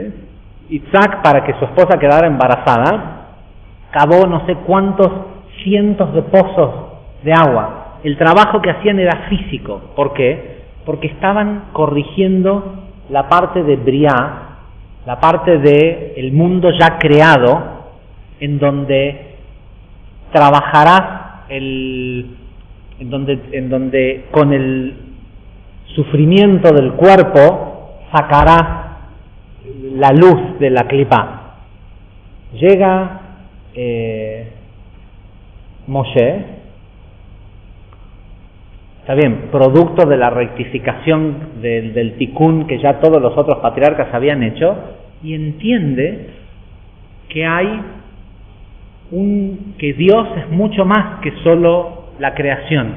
Isaac, para que su esposa quedara embarazada, cavó no sé cuántos cientos de pozos de agua. El trabajo que hacían era físico. ¿Por qué? Porque estaban corrigiendo la parte de Briá, la parte de el mundo ya creado, en donde trabajarás en donde con el sufrimiento del cuerpo sacarás la luz de la clipa. Llega Moshe, está bien, producto de la rectificación del tikkun que ya todos los otros patriarcas habían hecho, y entiende que que Dios es mucho más que solo la creación.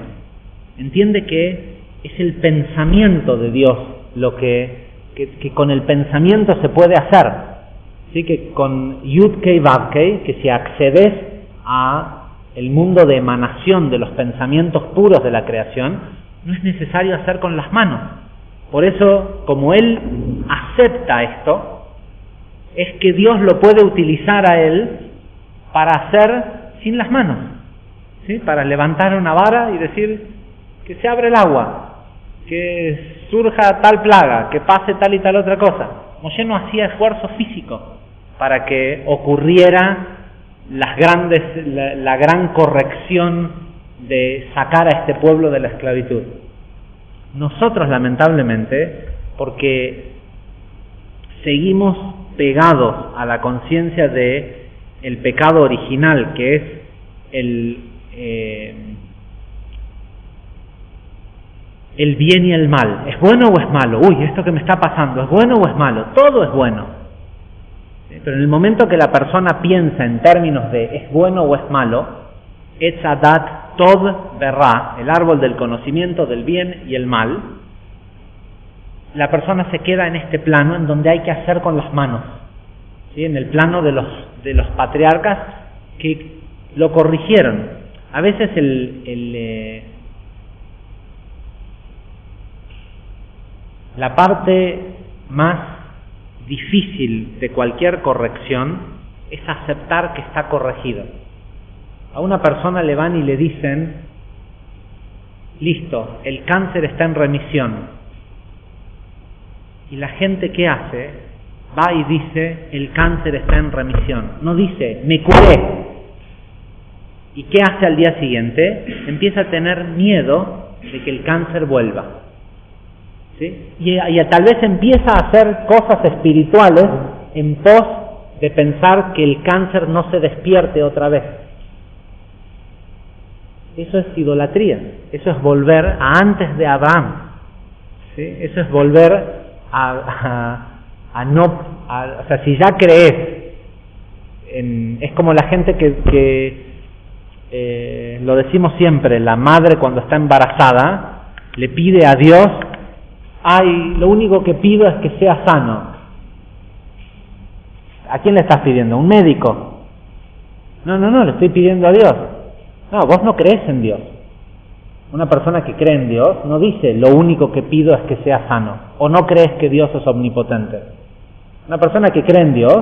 Entiende que es el pensamiento de Dios lo que con el pensamiento se puede hacer. Así que con Yud-Kei Vav-Kei, que si accedes a el mundo de emanación de los pensamientos puros de la creación, no es necesario hacer con las manos. Por eso, como él acepta esto, es que Dios lo puede utilizar a él para hacer sin las manos, ¿sí? Para levantar una vara y decir que se abre el agua, que surja tal plaga, que pase tal y tal otra cosa. Moshe no hacía esfuerzo físico para que ocurriera la gran corrección de sacar a este pueblo de la esclavitud. Nosotros, lamentablemente, porque seguimos pegados a la conciencia de el pecado original, que es el bien y el mal. ¿Es bueno o es malo? Uy, esto que me está pasando, ¿es bueno o es malo? Todo es bueno. Pero en el momento que la persona piensa en términos de ¿es bueno o es malo? Etz Hadat Tov Verá, el árbol del conocimiento del bien y el mal, la persona se queda en este plano en donde hay que hacer con las manos, ¿sí? En el plano de los patriarcas que lo corrigieron. A veces la parte más difícil de cualquier corrección es aceptar que está corregido. A una persona le van y le dicen, listo, el cáncer está en remisión. Y la gente, ¿qué hace? Va y dice, el cáncer está en remisión. No dice, me curé. ¿Y qué hace al día siguiente? Empieza a tener miedo de que el cáncer vuelva. ¿Sí? Y tal vez empieza a hacer cosas espirituales en pos de pensar que el cáncer no se despierte otra vez. Eso es idolatría, eso es volver a antes de Abraham, ¿sí? Eso es volver o sea, si ya crees, es como la gente que lo decimos siempre, la madre cuando está embarazada le pide a Dios, ay, lo único que pido es que sea sano. ¿A quién le estás pidiendo? ¿A un médico? No, le estoy pidiendo a Dios. No, vos no crees en Dios. Una persona que cree en Dios no dice, lo único que pido es que sea sano, o no crees que Dios es omnipotente. Una persona que cree en Dios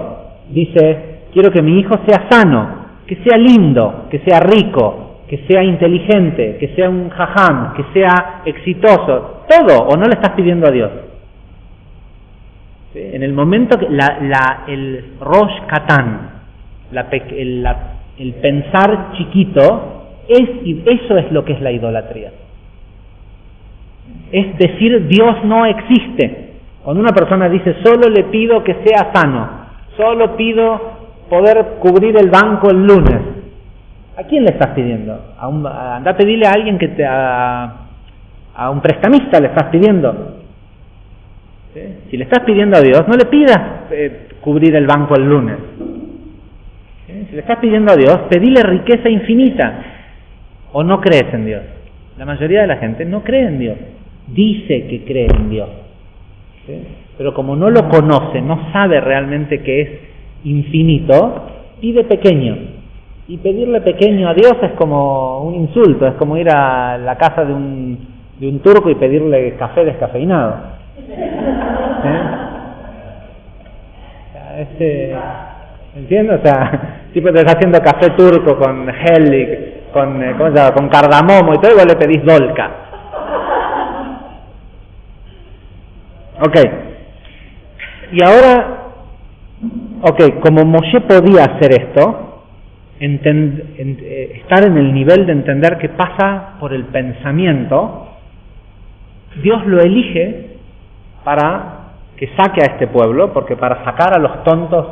dice, quiero que mi hijo sea sano, que sea lindo, que sea rico, que sea inteligente, que sea un jajam, que sea exitoso, todo, o no le estás pidiendo a Dios. ¿Sí? En el momento que el Rosh Katán, el pensar chiquito, eso es lo que es la idolatría. Es decir, Dios no existe. Cuando una persona dice, solo le pido que sea sano, solo pido poder cubrir el banco el lunes, ¿a quién le estás pidiendo? Anda a pedirle a alguien a un prestamista le estás pidiendo. ¿Sí? Si le estás pidiendo a Dios, no le pidas cubrir el banco el lunes. ¿Sí? Si le estás pidiendo a Dios, pedile riqueza infinita. ¿O no crees en Dios? La mayoría de la gente no cree en Dios. Dice que cree en Dios. ¿Sí? Pero como no lo conoce, no sabe realmente que es infinito, pide pequeño. Y pedirle pequeño a Dios es como un insulto, es como ir a la casa de un turco y pedirle café descafeinado. ¿Sí? ¿Entiendes? O sea, tipo te está haciendo café turco con gel, con cardamomo y todo, igual le pedís dolca. Ok. Y ahora, como Moshe podía hacer esto, estar en el nivel de entender que pasa por el pensamiento, Dios lo elige para que saque a este pueblo, porque para sacar a los tontos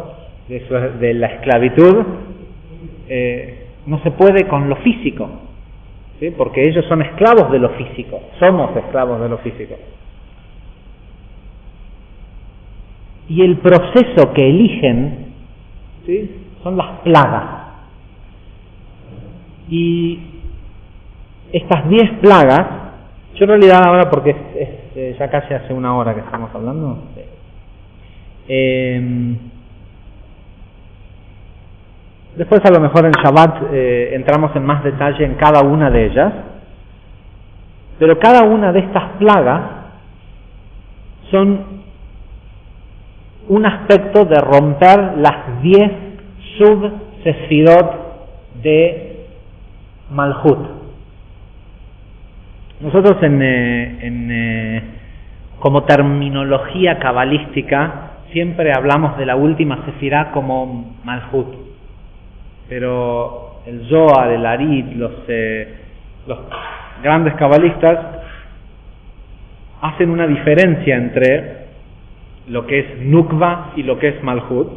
de la esclavitud no se puede con lo físico, ¿sí? Porque ellos son esclavos de lo físico, somos esclavos de lo físico. Y el proceso que eligen, ¿sí?, son las plagas. Y estas 10 plagas, yo en realidad ahora, porque ya casi hace una hora que estamos hablando, después a lo mejor en Shabbat entramos en más detalle en cada una de ellas, pero cada una de estas plagas son un aspecto de romper las 10 sub-sefirot de Malhut. Nosotros como terminología cabalística siempre hablamos de la última sefirá como Malhut, pero el Zohar, el Arit, los grandes cabalistas hacen una diferencia entre lo que es Nukva y lo que es Malhut,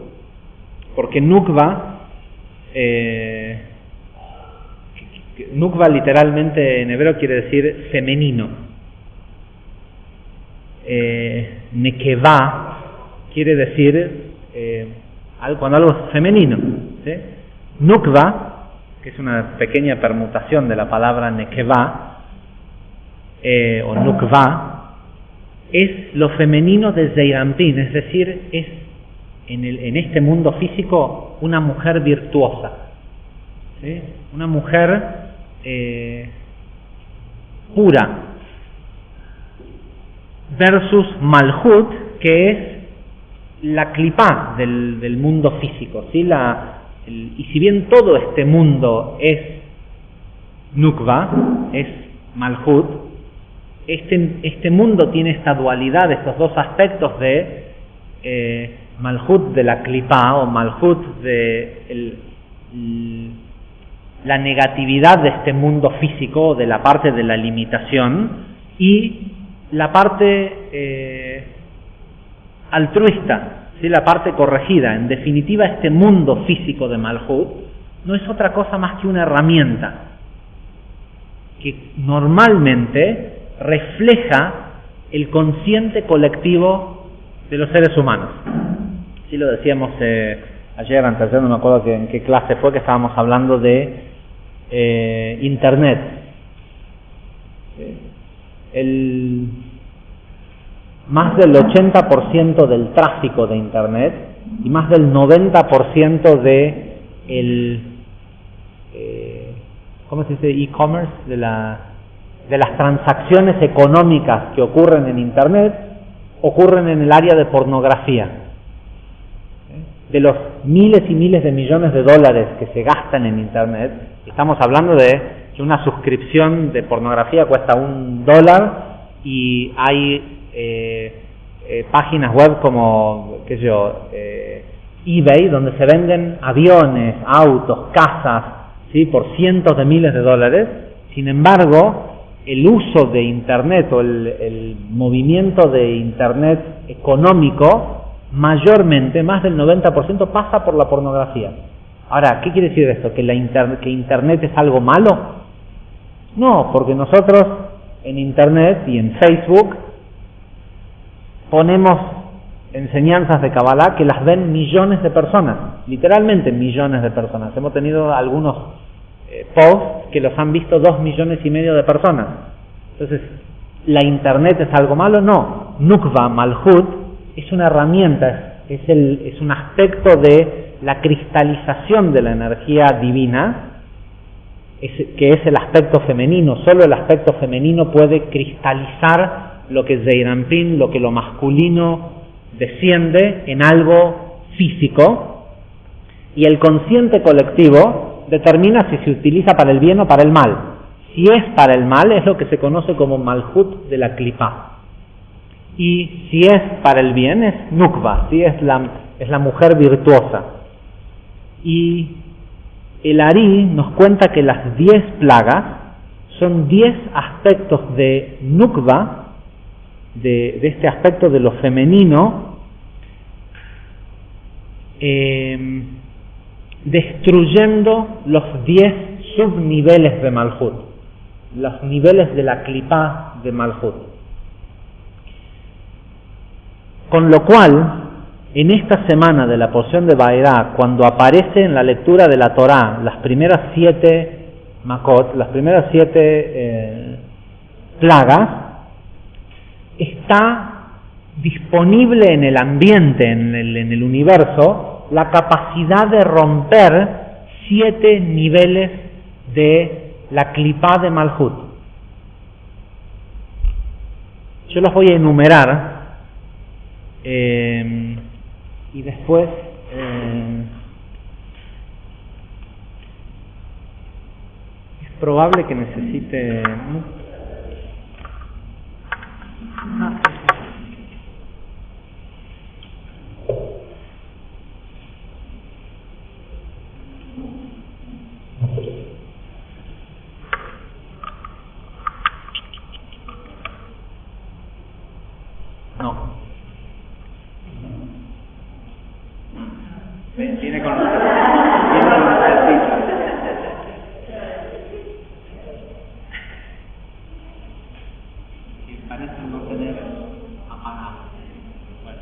porque Nukva literalmente en hebreo quiere decir femenino. Nekevá quiere decir cuando algo es femenino, ¿sí? Nukva, que es una pequeña permutación de la palabra Nekevá o Nukva, es lo femenino de Zeirampin, es decir, es en este mundo físico una mujer virtuosa, ¿sí? Una mujer pura, versus Malhut, que es la clipá del mundo físico, ¿sí? Y si bien todo este mundo es Nukva, es Malhut, este mundo tiene esta dualidad, estos dos aspectos de Malhut de la clipá o Malhut de la negatividad de este mundo físico, de la parte de la limitación, y la parte altruista, ¿sí? La parte corregida. En definitiva, este mundo físico de Malhut no es otra cosa más que una herramienta que normalmente refleja el consciente colectivo de los seres humanos. Sí, lo decíamos ayer, anteayer, no me acuerdo en qué clase fue, que estábamos hablando de Internet. Más del 80% del tráfico de Internet y más del 90% de ¿cómo se dice? E-commerce, de las transacciones económicas que ocurren en Internet, ocurren en el área de pornografía. De los miles y miles de millones de dólares que se gastan en Internet, estamos hablando de que una suscripción de pornografía cuesta $1 y hay páginas web como, qué sé yo, eBay, donde se venden aviones, autos, casas, ¿sí? Por cientos de miles de dólares. Sin embargo, el uso de Internet o el movimiento de Internet económico, mayormente, más del 90% pasa por la pornografía. Ahora, ¿qué quiere decir esto? ¿Que Internet es algo malo? No, porque nosotros en Internet y en Facebook ponemos enseñanzas de Kabbalah que las ven millones de personas, literalmente millones de personas. Hemos tenido algunos posts que los han visto 2,5 millones de personas. Entonces, ¿la Internet es algo malo? No. Nukva, Malhut, es una herramienta, es un aspecto de la cristalización de la energía divina, que es el aspecto femenino. Solo el aspecto femenino puede cristalizar lo que es Zeirampin, lo que lo masculino desciende en algo físico, y el consciente colectivo determina si se utiliza para el bien o para el mal. Si es para el mal, es lo que se conoce como Malhut de la Klipá, y si es para el bien, es Nukva, ¿sí? es la mujer virtuosa. Y el Ari nos cuenta que las 10 plagas son 10 aspectos de Nukva, de este aspecto de lo femenino, destruyendo los 10 subniveles de Malhut, los niveles de la Klipá de Malhut. Con lo cual, en esta semana de la porción de Vairá, cuando aparece en la lectura de la Torá las primeras 7 Makot, las primeras 7 plagas, está disponible en el ambiente, en el universo, la capacidad de romper 7 niveles de la Klipá de Malhut. Yo los voy a enumerar y después es probable que necesite Viene con salchicha. Parece no tener apagado. Bueno.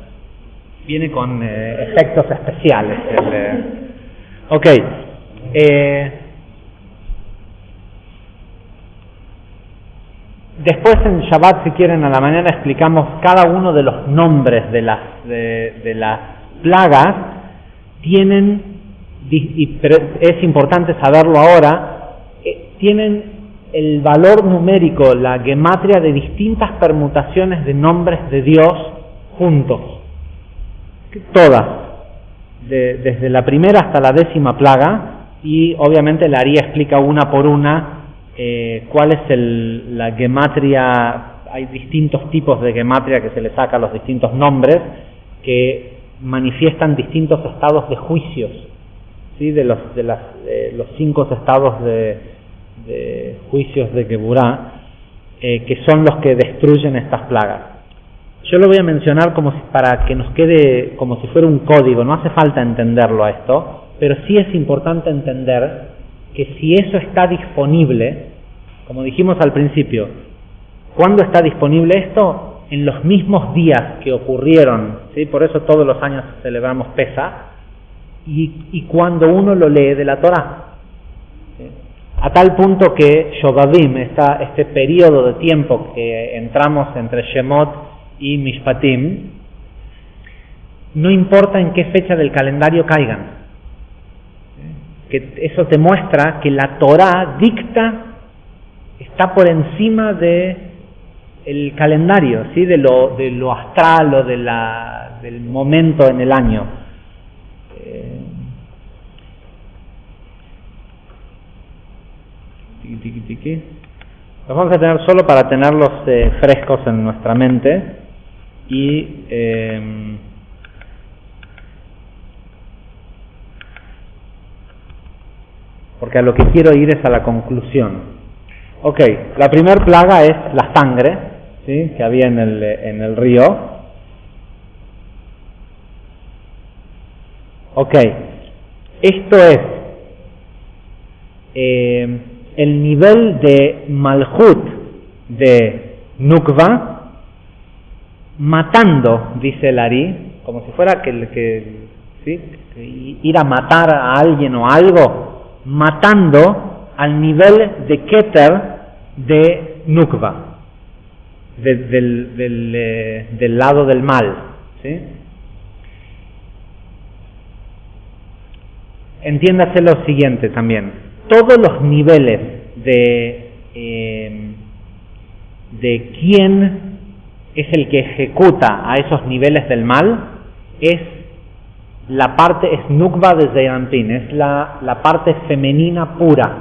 Viene con efectos especiales. Ok. Después en Shabbat, si quieren, a la mañana explicamos cada uno de los nombres de las plagas. Pero es importante saberlo ahora, tienen el valor numérico, la gematria de distintas permutaciones de nombres de Dios juntos. Todas, desde la primera hasta la 10ª plaga, y obviamente la Ari explica una por una cuál es la gematria. Hay distintos tipos de gematria que se le saca a los distintos nombres que manifiestan distintos estados de juicios, ¿sí? de los 5 estados de juicios de Geburá, que son los que destruyen estas plagas. Yo lo voy a mencionar para que nos quede como si fuera un código. No hace falta entenderlo a esto, pero sí es importante entender que si eso está disponible, como dijimos al principio, ¿cuándo está disponible esto? En los mismos días que ocurrieron, ¿sí? Por eso todos los años celebramos Pesaj, y cuando uno lo lee de la Torá, ¿sí? A tal punto que Shobabim, este periodo de tiempo que entramos entre Shemot y Mishpatim, no importa en qué fecha del calendario caigan, ¿sí? Que eso te muestra que la Torá está por encima de el calendario, ¿sí? de lo astral o del momento en el año. Los vamos a tener solo para tenerlos frescos en nuestra mente y porque a lo que quiero ir es a la conclusión. Ok, la primera plaga es la sangre, ¿sí? Que había en el río. Ok, esto es el nivel de Malhut de Nukva, matando, dice el Ari, como si fuera ¿sí? Ir a matar a alguien o algo, matando al nivel de Keter de Nukva, del lado del mal, ¿sí? Entiéndase lo siguiente también: todos los niveles de quién es el que ejecuta a esos niveles del mal es Nukva de Zeranpin, es la parte femenina pura,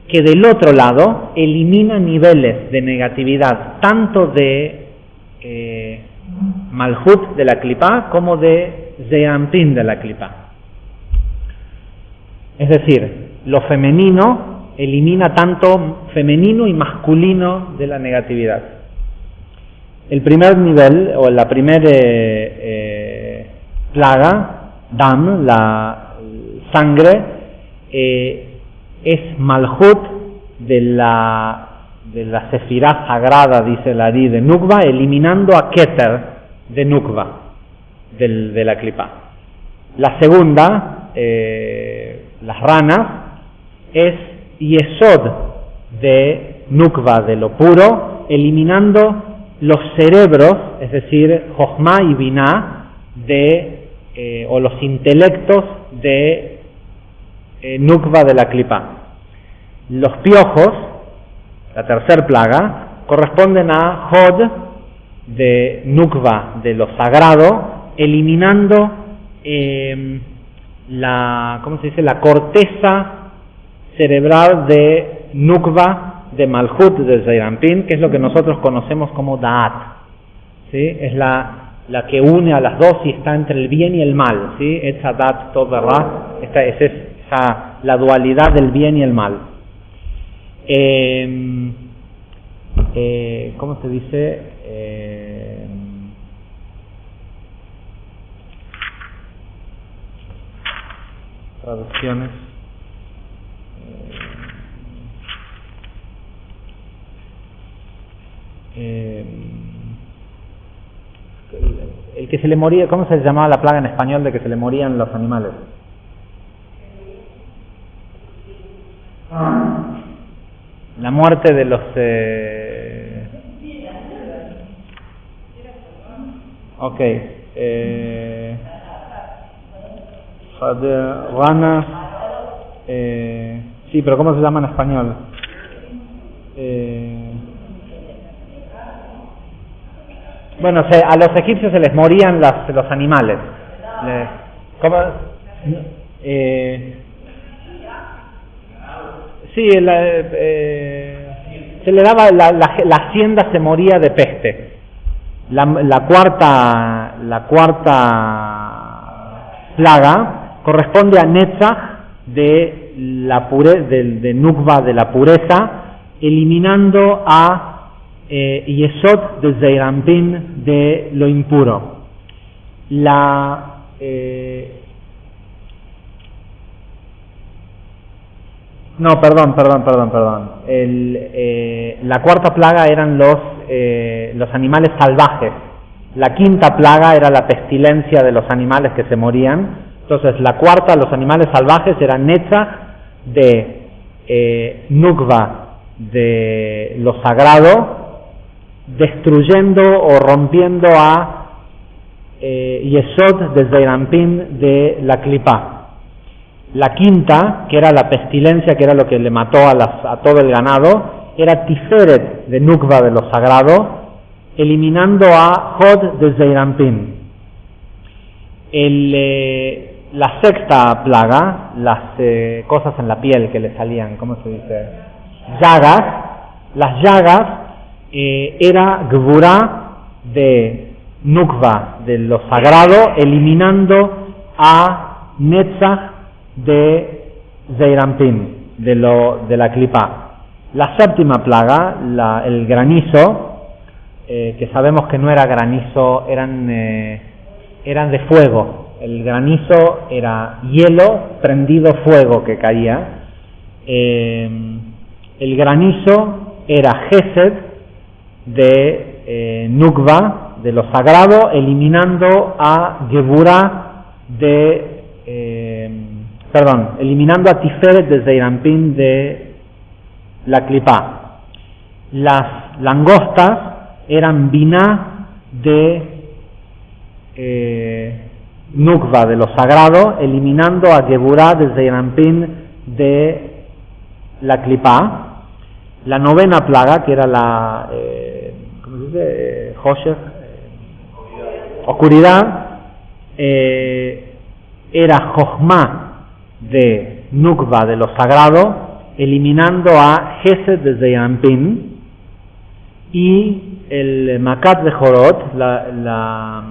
que del otro lado elimina niveles de negatividad tanto de Malhut de la Klipá como de Zeranpin de la Klipá. Es decir, lo femenino elimina tanto femenino y masculino de la negatividad. El primer nivel, o la primera plaga, Dam, la sangre, es Malhut de la Sefirá sagrada, dice el Ari, de Nukva, eliminando a Keter de Nukva, de la Klipá. La segunda, las ranas, es Yesod de Nukva, de lo puro, eliminando los cerebros, es decir, Jochma y Binah, o los intelectos de Nukva de la Klipá. Los piojos, la tercera plaga, corresponden a Hod de Nukva, de lo sagrado, eliminando la corteza cerebral de Nukva de Malhut de Zeranpin, que es lo que nosotros conocemos como Da'at, ¿sí? Es la que une a las dos y está entre el bien y el mal, ¿sí? Esa Da'at Tov Ra, esa es la dualidad del bien y el mal. ¿Cómo se dice? traducciones. El que se le moría, ¿cómo se llamaba la plaga en español de que se le morían los animales? La muerte de los... ranas... sí, pero ¿cómo se llama en español? Bueno, a los egipcios se les morían los animales. ¿Cómo? Sí, se le daba la hacienda se moría de peste. La cuarta plaga corresponde a Netzach de de Nukva, de la pureza, eliminando a Yesod de Zeirampin, de lo impuro. La cuarta plaga eran los animales salvajes. La quinta plaga era la pestilencia de los animales que se morían. Entonces la cuarta, los animales salvajes, era Netzach de Nukva, de lo sagrado, destruyendo o rompiendo a Yesod de Zeirampin, de la Klipá. La quinta, que era la pestilencia, que era lo que le mató a todo el ganado, era Tiferet de Nukva, de lo sagrado, eliminando a Hod de Zeirampin. La sexta plaga, las cosas en la piel que le salían, ¿cómo se dice? Llagas. Las llagas era Gvurá de Nukva, de lo sagrado, eliminando a Netzach de Zeirampin, de la Klipá. La séptima plaga, el granizo, que sabemos que no era granizo, eran de fuego. El granizo era hielo prendido fuego que caía. El granizo era Gesed de Nukva, de lo sagrado, eliminando a Geburah eliminando a Tiferet de Zeirampin, de la Klipá. Las langostas eran Biná de Nukva, de lo sagrado, eliminando a Geburah de Zeirampin, de la Klipá. La novena plaga, que era la ¿cómo se dice? Oscuridad, era Jochma de Nukva, de lo sagrado, eliminando a Gesed de Zeirampin. Y el Makat de Jorot, la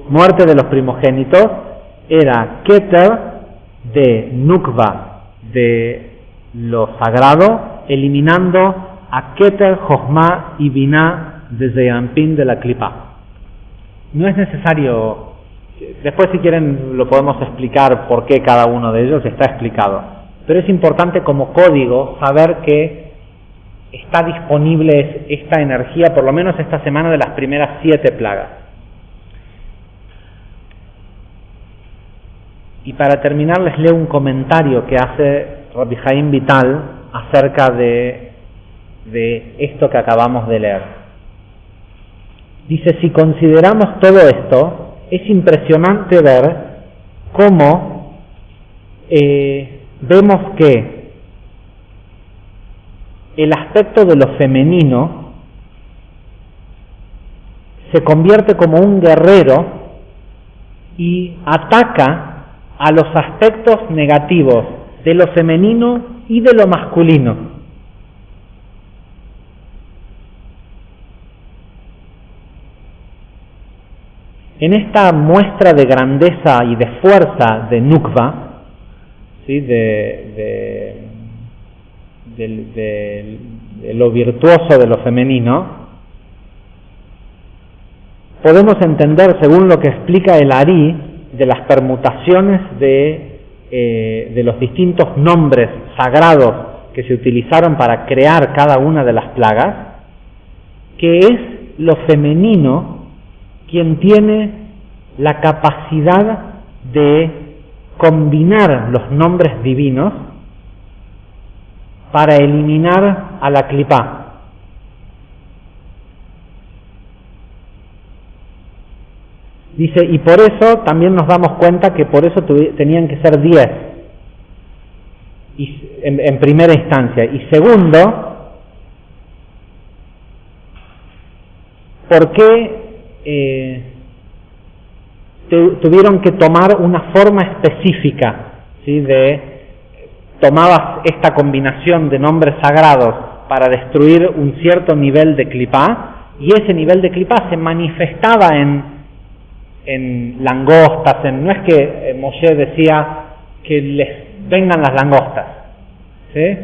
muerte de los primogénitos, era Keter de Nukva, de lo sagrado, eliminando a Keter, Jochma y Biná de Zeirampin, de la Klipá. No es necesario, después si quieren lo podemos explicar por qué cada uno de ellos está explicado, pero es importante como código saber que está disponible esta energía, por lo menos esta semana, de las primeras 7 plagas. Y para terminar les leo un comentario que hace Rabbi Haim Vital acerca de esto que acabamos de leer. Dice: si consideramos todo esto, es impresionante ver cómo vemos que el aspecto de lo femenino se convierte como un guerrero y ataca a los aspectos negativos de lo femenino y de lo masculino. En esta muestra de grandeza y de fuerza de Nukva, ¿sí? de lo virtuoso de lo femenino, podemos entender, según lo que explica el Ari, de las permutaciones de de los distintos nombres sagrados que se utilizaron para crear cada una de las plagas, que es lo femenino quien tiene la capacidad de combinar los nombres divinos para eliminar a la clipá. Dice, y por eso también nos damos cuenta que por eso tenían que ser 10 en primera instancia. Y segundo, ¿por qué tuvieron que tomar una forma específica? ¿Sí? Tomabas esta combinación de nombres sagrados para destruir un cierto nivel de clipá, y ese nivel de clipá se manifestaba en langostas, no es que Moshe decía que les vengan las langostas, ¿sí?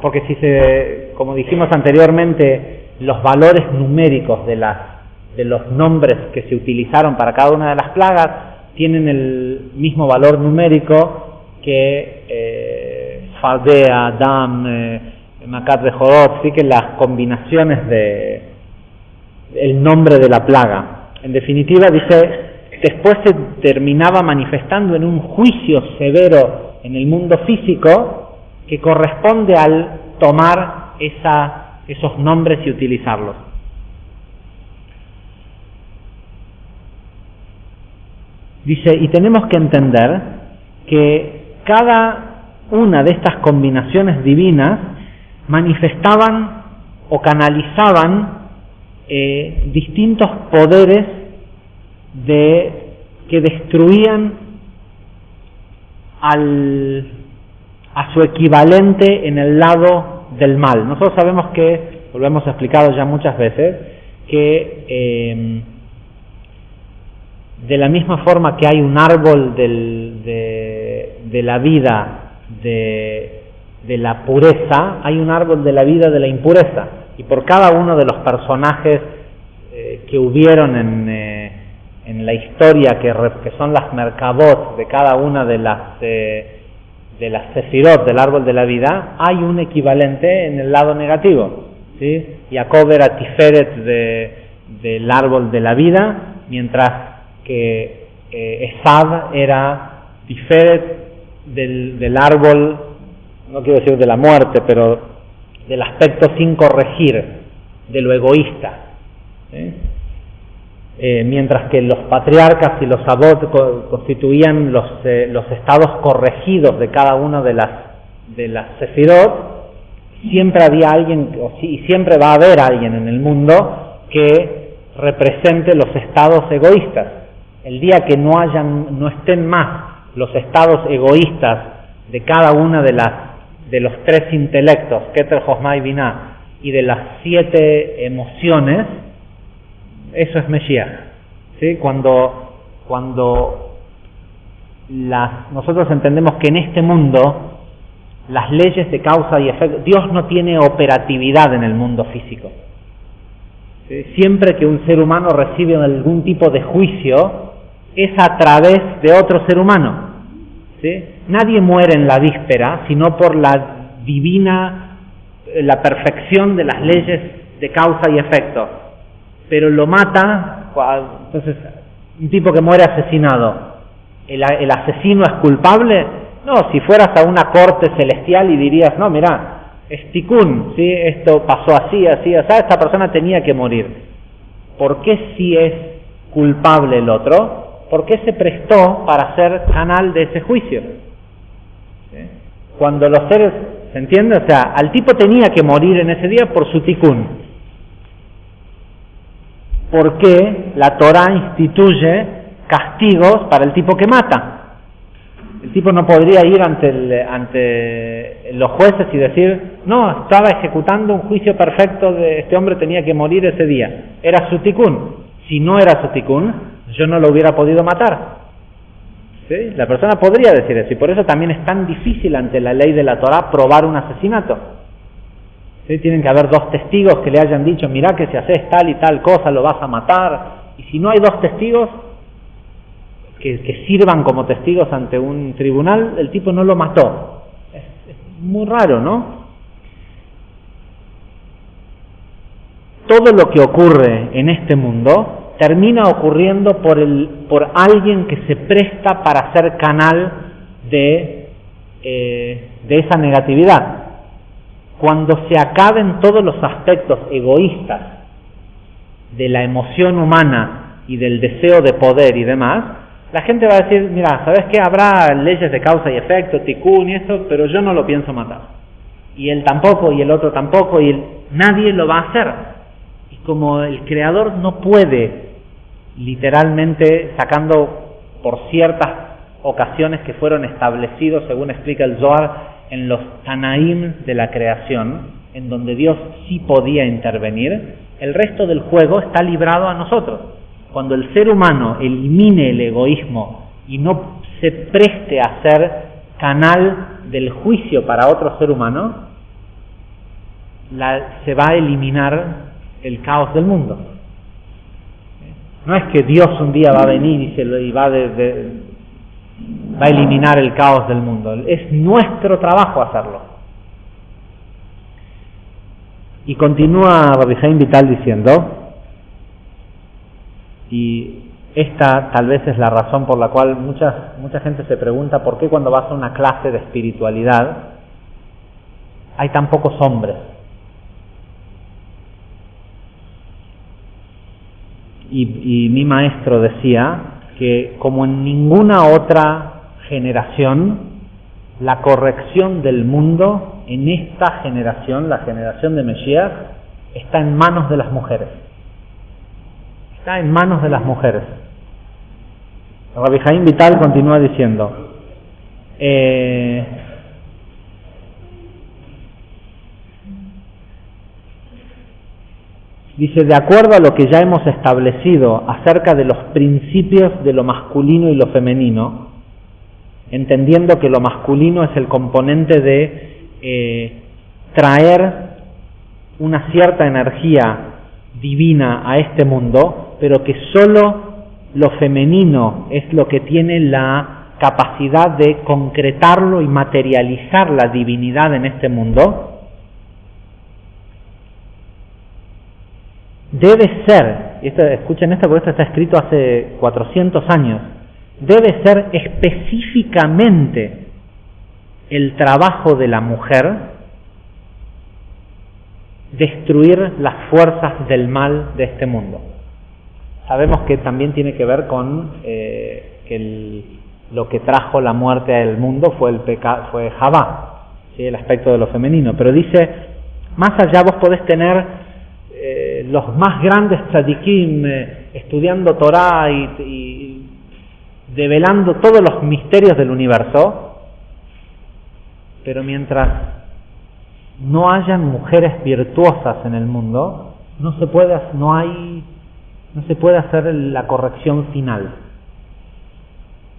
Porque como dijimos anteriormente, los valores numéricos de los nombres que se utilizaron para cada una de las plagas tienen el mismo valor numérico que Fadea, Adam, Makat de Jodot, ¿sí? Que las combinaciones el nombre de la plaga. En definitiva, dice, después se terminaba manifestando en un juicio severo en el mundo físico que corresponde al tomar esos nombres y utilizarlos. Dice, y tenemos que entender que cada una de estas combinaciones divinas manifestaban o canalizaban distintos poderes que destruían a su equivalente en el lado del mal. Nosotros sabemos que, lo hemos explicado ya muchas veces, que de la misma forma que hay un árbol de la vida de la pureza, hay un árbol de la vida de la impureza. Y por cada uno de los personajes que hubieron en la historia, que son las Merkabot de cada una de las Sefirot del árbol de la vida, hay un equivalente en el lado negativo, ¿sí? Jacob era Tiferet del árbol de la vida, mientras que Esav era Tiferet del árbol, no quiero decir de la muerte, pero del aspecto sin corregir, de lo egoísta, ¿sí? Mientras que los patriarcas y los avot constituían los estados corregidos de cada una de las sefirot, siempre había alguien, y siempre va a haber alguien en el mundo que represente los estados egoístas. El día que no estén más los estados egoístas de cada una de los 3 intelectos, Keter, Jochma y Binah, y de las 7 emociones, eso es Mesías, ¿sí? Cuando nosotros entendemos que en este mundo las leyes de causa y efecto, Dios no tiene operatividad en el mundo físico, ¿sí? Siempre que un ser humano recibe algún tipo de juicio, es a través de otro ser humano, ¿sí? Nadie muere en la víspera, sino por la perfección de las leyes de causa y efecto. Pero lo mata, entonces, un tipo que muere asesinado, ¿el asesino es culpable? No, si fueras a una corte celestial y dirías, no, mira, es tikun, ¿sí? Esto pasó así, esta persona tenía que morir. ¿Por qué si es culpable el otro? ¿Por qué se prestó para ser canal de ese juicio? ¿Sí? Cuando los seres, ¿se entiende? O sea, al tipo tenía que morir en ese día por su tikun. ¿Por qué la Torá instituye castigos para el tipo que mata? El tipo no podría ir ante los jueces y decir, no, estaba ejecutando un juicio perfecto, este hombre tenía que morir ese día. Era su tikun. Si no era su tikun, yo no lo hubiera podido matar. ¿Sí? La persona podría decir eso, y por eso también es tan difícil ante la ley de la Torá probar un asesinato. ¿Sí? Tienen que haber 2 testigos que le hayan dicho, mirá que si haces tal y tal cosa lo vas a matar, y si no hay 2 testigos, que sirvan como testigos ante un tribunal, el tipo no lo mató. Es muy raro, ¿no? Todo lo que ocurre en este mundo termina ocurriendo por alguien que se presta para ser canal de esa negatividad. Cuando se acaben todos los aspectos egoístas de la emoción humana y del deseo de poder y demás, la gente va a decir, mira, ¿sabes qué? Habrá leyes de causa y efecto, tikkun y esto, pero yo no lo pienso matar. Y él tampoco, y el otro tampoco, y nadie lo va a hacer. Y como el Creador no puede, literalmente, sacando por ciertas ocasiones que fueron establecidos, según explica el Zohar, en los Tanaim de la creación, en donde Dios sí podía intervenir, el resto del juego está librado a nosotros. Cuando el ser humano elimine el egoísmo y no se preste a ser canal del juicio para otro ser humano, se va a eliminar el caos del mundo. No es que Dios un día va a venir y va a eliminar el caos del mundo. Es nuestro trabajo hacerlo. Y continúa Rabbi Chaim Vital diciendo, y esta tal vez es la razón por la cual mucha gente se pregunta por qué cuando vas a una clase de espiritualidad hay tan pocos hombres. Y mi maestro decía que como en ninguna otra generación, la corrección del mundo en esta generación, la generación de Mesías, está en manos de las mujeres. Está en manos de las mujeres. Rabbi Chaim Vital continúa diciendo, dice, de acuerdo a lo que ya hemos establecido acerca de los principios de lo masculino y lo femenino, entendiendo que lo masculino es el componente de traer una cierta energía divina a este mundo, pero que solo lo femenino es lo que tiene la capacidad de concretarlo y materializar la divinidad en este mundo, debe ser, escuchen esto porque esto está escrito hace 400 años, debe ser específicamente el trabajo de la mujer destruir las fuerzas del mal de este mundo. Sabemos que también tiene que ver con lo que trajo la muerte al mundo fue fue Javá, ¿sí? El aspecto de lo femenino. Pero dice, más allá vos podés tener los más grandes tzadikim estudiando Torah y develando todos los misterios del universo, pero mientras no hayan mujeres virtuosas en el mundo, no se puede hacer la corrección final.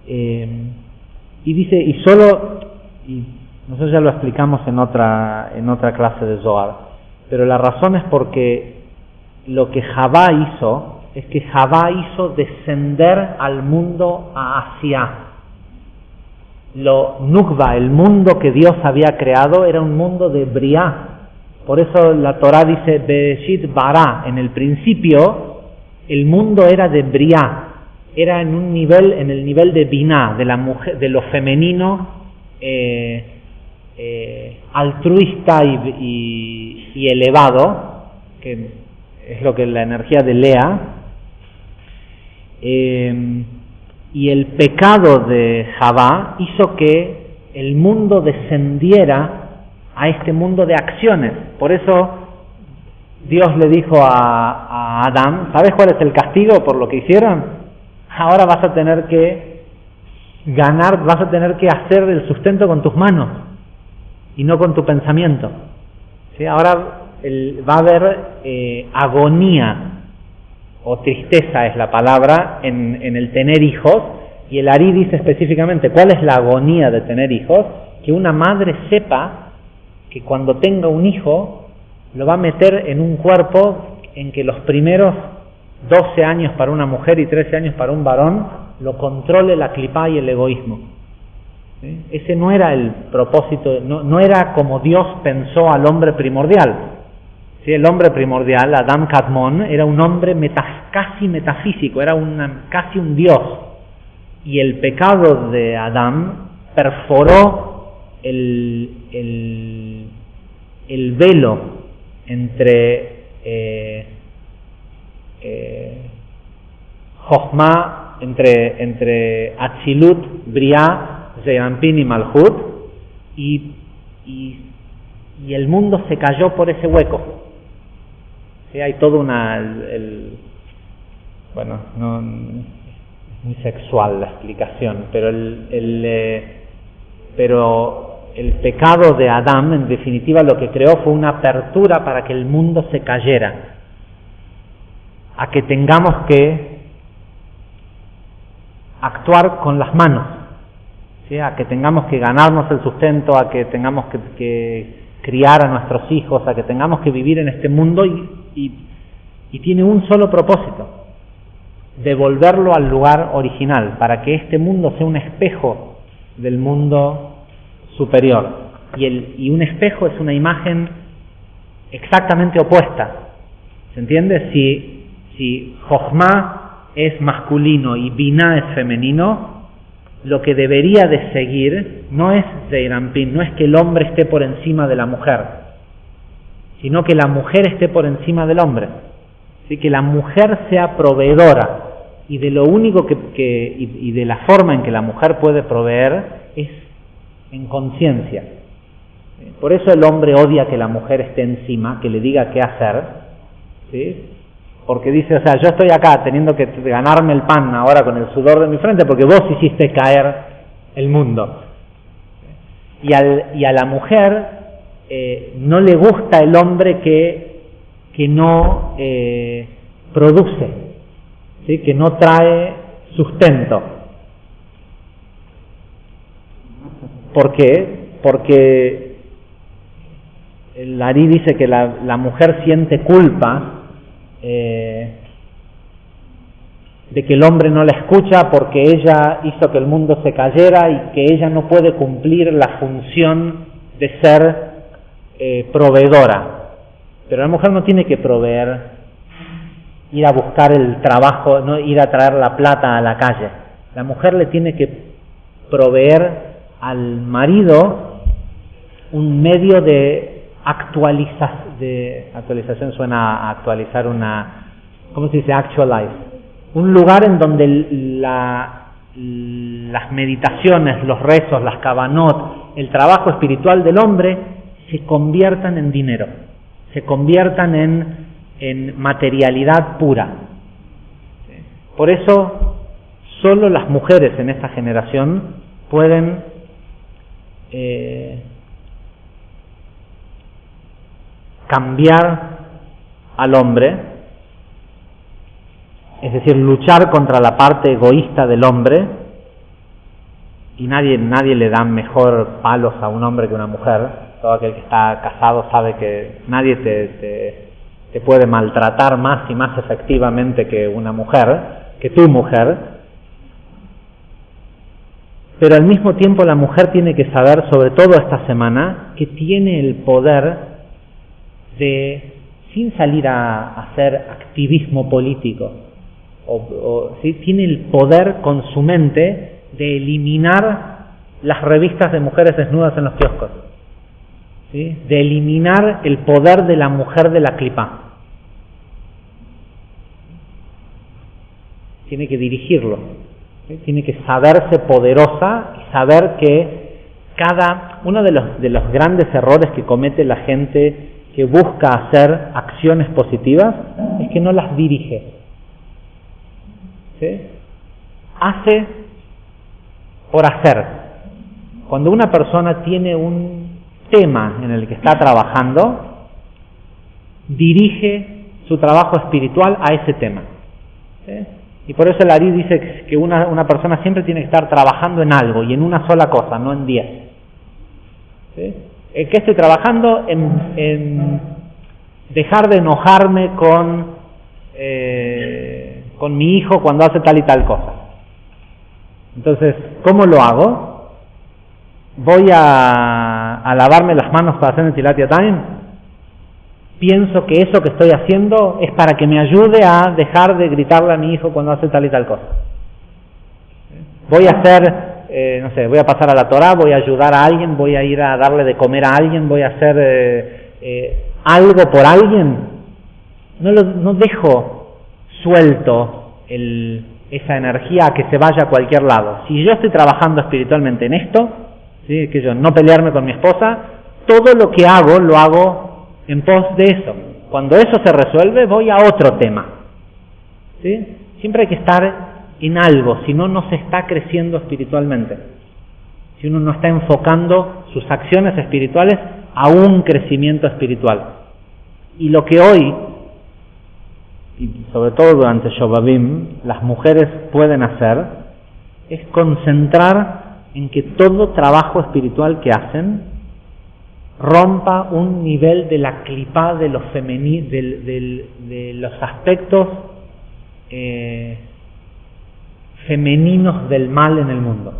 Y dice, y nosotros ya lo explicamos en otra clase de Zohar, pero la razón es porque lo que Javá hizo es que Javá hizo descender al mundo a Asia. Lo Nukva, el mundo que Dios había creado, era un mundo de Briá. Por eso la Torá dice Bereshit bara, en el principio el mundo era de Briá, era en el nivel de Biná, de la mujer, de lo femenino, altruista y elevado, que es lo que la energía de Lea. Y el pecado de Javá hizo que el mundo descendiera a este mundo de acciones. Por eso Dios le dijo a Adán, ¿sabes cuál es el castigo por lo que hicieron? Ahora vas a tener que vas a tener que hacer el sustento con tus manos y no con tu pensamiento. ¿Sí? Ahora va a haber agonía, o tristeza es la palabra, en el tener hijos, y el Ari dice específicamente cuál es la agonía de tener hijos, que una madre sepa que cuando tenga un hijo lo va a meter en un cuerpo en que los primeros 12 años para una mujer y 13 años para un varón lo controle la clipá y el egoísmo. ¿Sí? Ese no era el propósito, no era como Dios pensó al hombre primordial. ¿Sí? El hombre primordial, Adam Kadmon, era un hombre casi metafísico, era casi un Dios. Y el pecado de Adán perforó el velo entre Jochma, entre Atzilut, Briah, Zeirampin y Malhut, y el mundo se cayó por ese hueco. ¿Sí? Hay todo bueno, no es muy sexual la explicación, pero el pecado de Adán, en definitiva, lo que creó fue una apertura para que el mundo se cayera, a que tengamos que actuar con las manos, ¿sí? A que tengamos que ganarnos el sustento, a que tengamos que criar a nuestros hijos, a que tengamos que vivir en este mundo y tiene un solo propósito: devolverlo al lugar original, para que este mundo sea un espejo del mundo superior. Y un espejo es una imagen exactamente opuesta. ¿Se entiende? Si Jochma es masculino y Binah es femenino, lo que debería de seguir no es Zeirampin, no es que el hombre esté por encima de la mujer, sino que la mujer esté por encima del hombre. ¿Sí? Que la mujer sea proveedora, y de lo único y de la forma en que la mujer puede proveer es en conciencia. Por eso el hombre odia que la mujer esté encima, que le diga qué hacer, ¿sí? Porque dice, o sea, yo estoy acá teniendo que ganarme el pan ahora con el sudor de mi frente porque vos hiciste caer el mundo. Y a la mujer no le gusta el hombre que no produce, ¿sí? Que no trae sustento. ¿Por qué? Porque el Ari dice que la mujer siente culpa de que el hombre no la escucha porque ella hizo que el mundo se cayera y que ella no puede cumplir la función de ser proveedora. Pero la mujer no tiene que proveer, ir a buscar el trabajo, no ir a traer la plata a la calle. La mujer le tiene que proveer al marido un medio de actualización, suena a actualizar ¿cómo se dice? Actualize. Un lugar en donde las meditaciones, los rezos, las kavanot, el trabajo espiritual del hombre se conviertan en dinero, se conviertan en materialidad pura. Por eso solo las mujeres en esta generación pueden cambiar al hombre, es decir, luchar contra la parte egoísta del hombre, y nadie le da mejor palos a un hombre que a una mujer. Todo aquel que está casado sabe que nadie te puede maltratar más y más efectivamente que una mujer, que tu mujer. Pero al mismo tiempo la mujer tiene que saber, sobre todo esta semana, que tiene el poder de, sin salir a hacer activismo político, ¿sí? Tiene el poder con su mente de eliminar las revistas de mujeres desnudas en los kioscos, ¿sí? De eliminar el poder de la mujer de la clipá. Tiene que dirigirlo, ¿sí? Tiene que saberse poderosa y saber que uno de los grandes errores que comete la gente que busca hacer acciones positivas es que no las dirige, ¿sí? Hace por hacer. Cuando una persona tiene un tema en el que está trabajando, dirige su trabajo espiritual a ese tema, ¿sí? Y por eso el Ari dice que una persona siempre tiene que estar trabajando en algo y en una sola cosa, no en 10. ¿Sí? ¿En qué estoy trabajando? En dejar de enojarme con mi hijo cuando hace tal y tal cosa. Entonces, ¿cómo lo hago? ¿Voy a lavarme las manos para hacer Netilat Yadayim? Pienso que eso que estoy haciendo es para que me ayude a dejar de gritarle a mi hijo cuando hace tal y tal cosa. Voy a hacer, voy a pasar a la Torá, voy a ayudar a alguien, voy a ir a darle de comer a alguien, voy a hacer algo por alguien. No dejo suelto esa energía a que se vaya a cualquier lado. Si yo estoy trabajando espiritualmente en esto, ¿sí? Que yo no pelearme con mi esposa, todo lo que hago, lo hago en pos de eso. Cuando eso se resuelve, voy a otro tema. ¿Sí? Siempre hay que estar en algo, si no, no se está creciendo espiritualmente. Si uno no está enfocando sus acciones espirituales a un crecimiento espiritual. Y lo que hoy, y sobre todo durante Shovavim, las mujeres pueden hacer, es concentrar en que todo trabajo espiritual que hacen rompa un nivel de la clipá de los de los aspectos femeninos del mal en el mundo.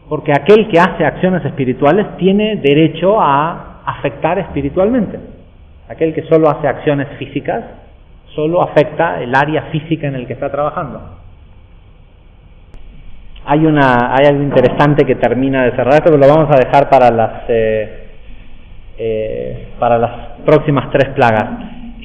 Porque aquel que hace acciones espirituales tiene derecho a afectar espiritualmente. Aquel que solo hace acciones físicas solo afecta el área física en el que está trabajando. Hay algo interesante que termina de cerrar esto, pero lo vamos a dejar para las próximas 3 plagas.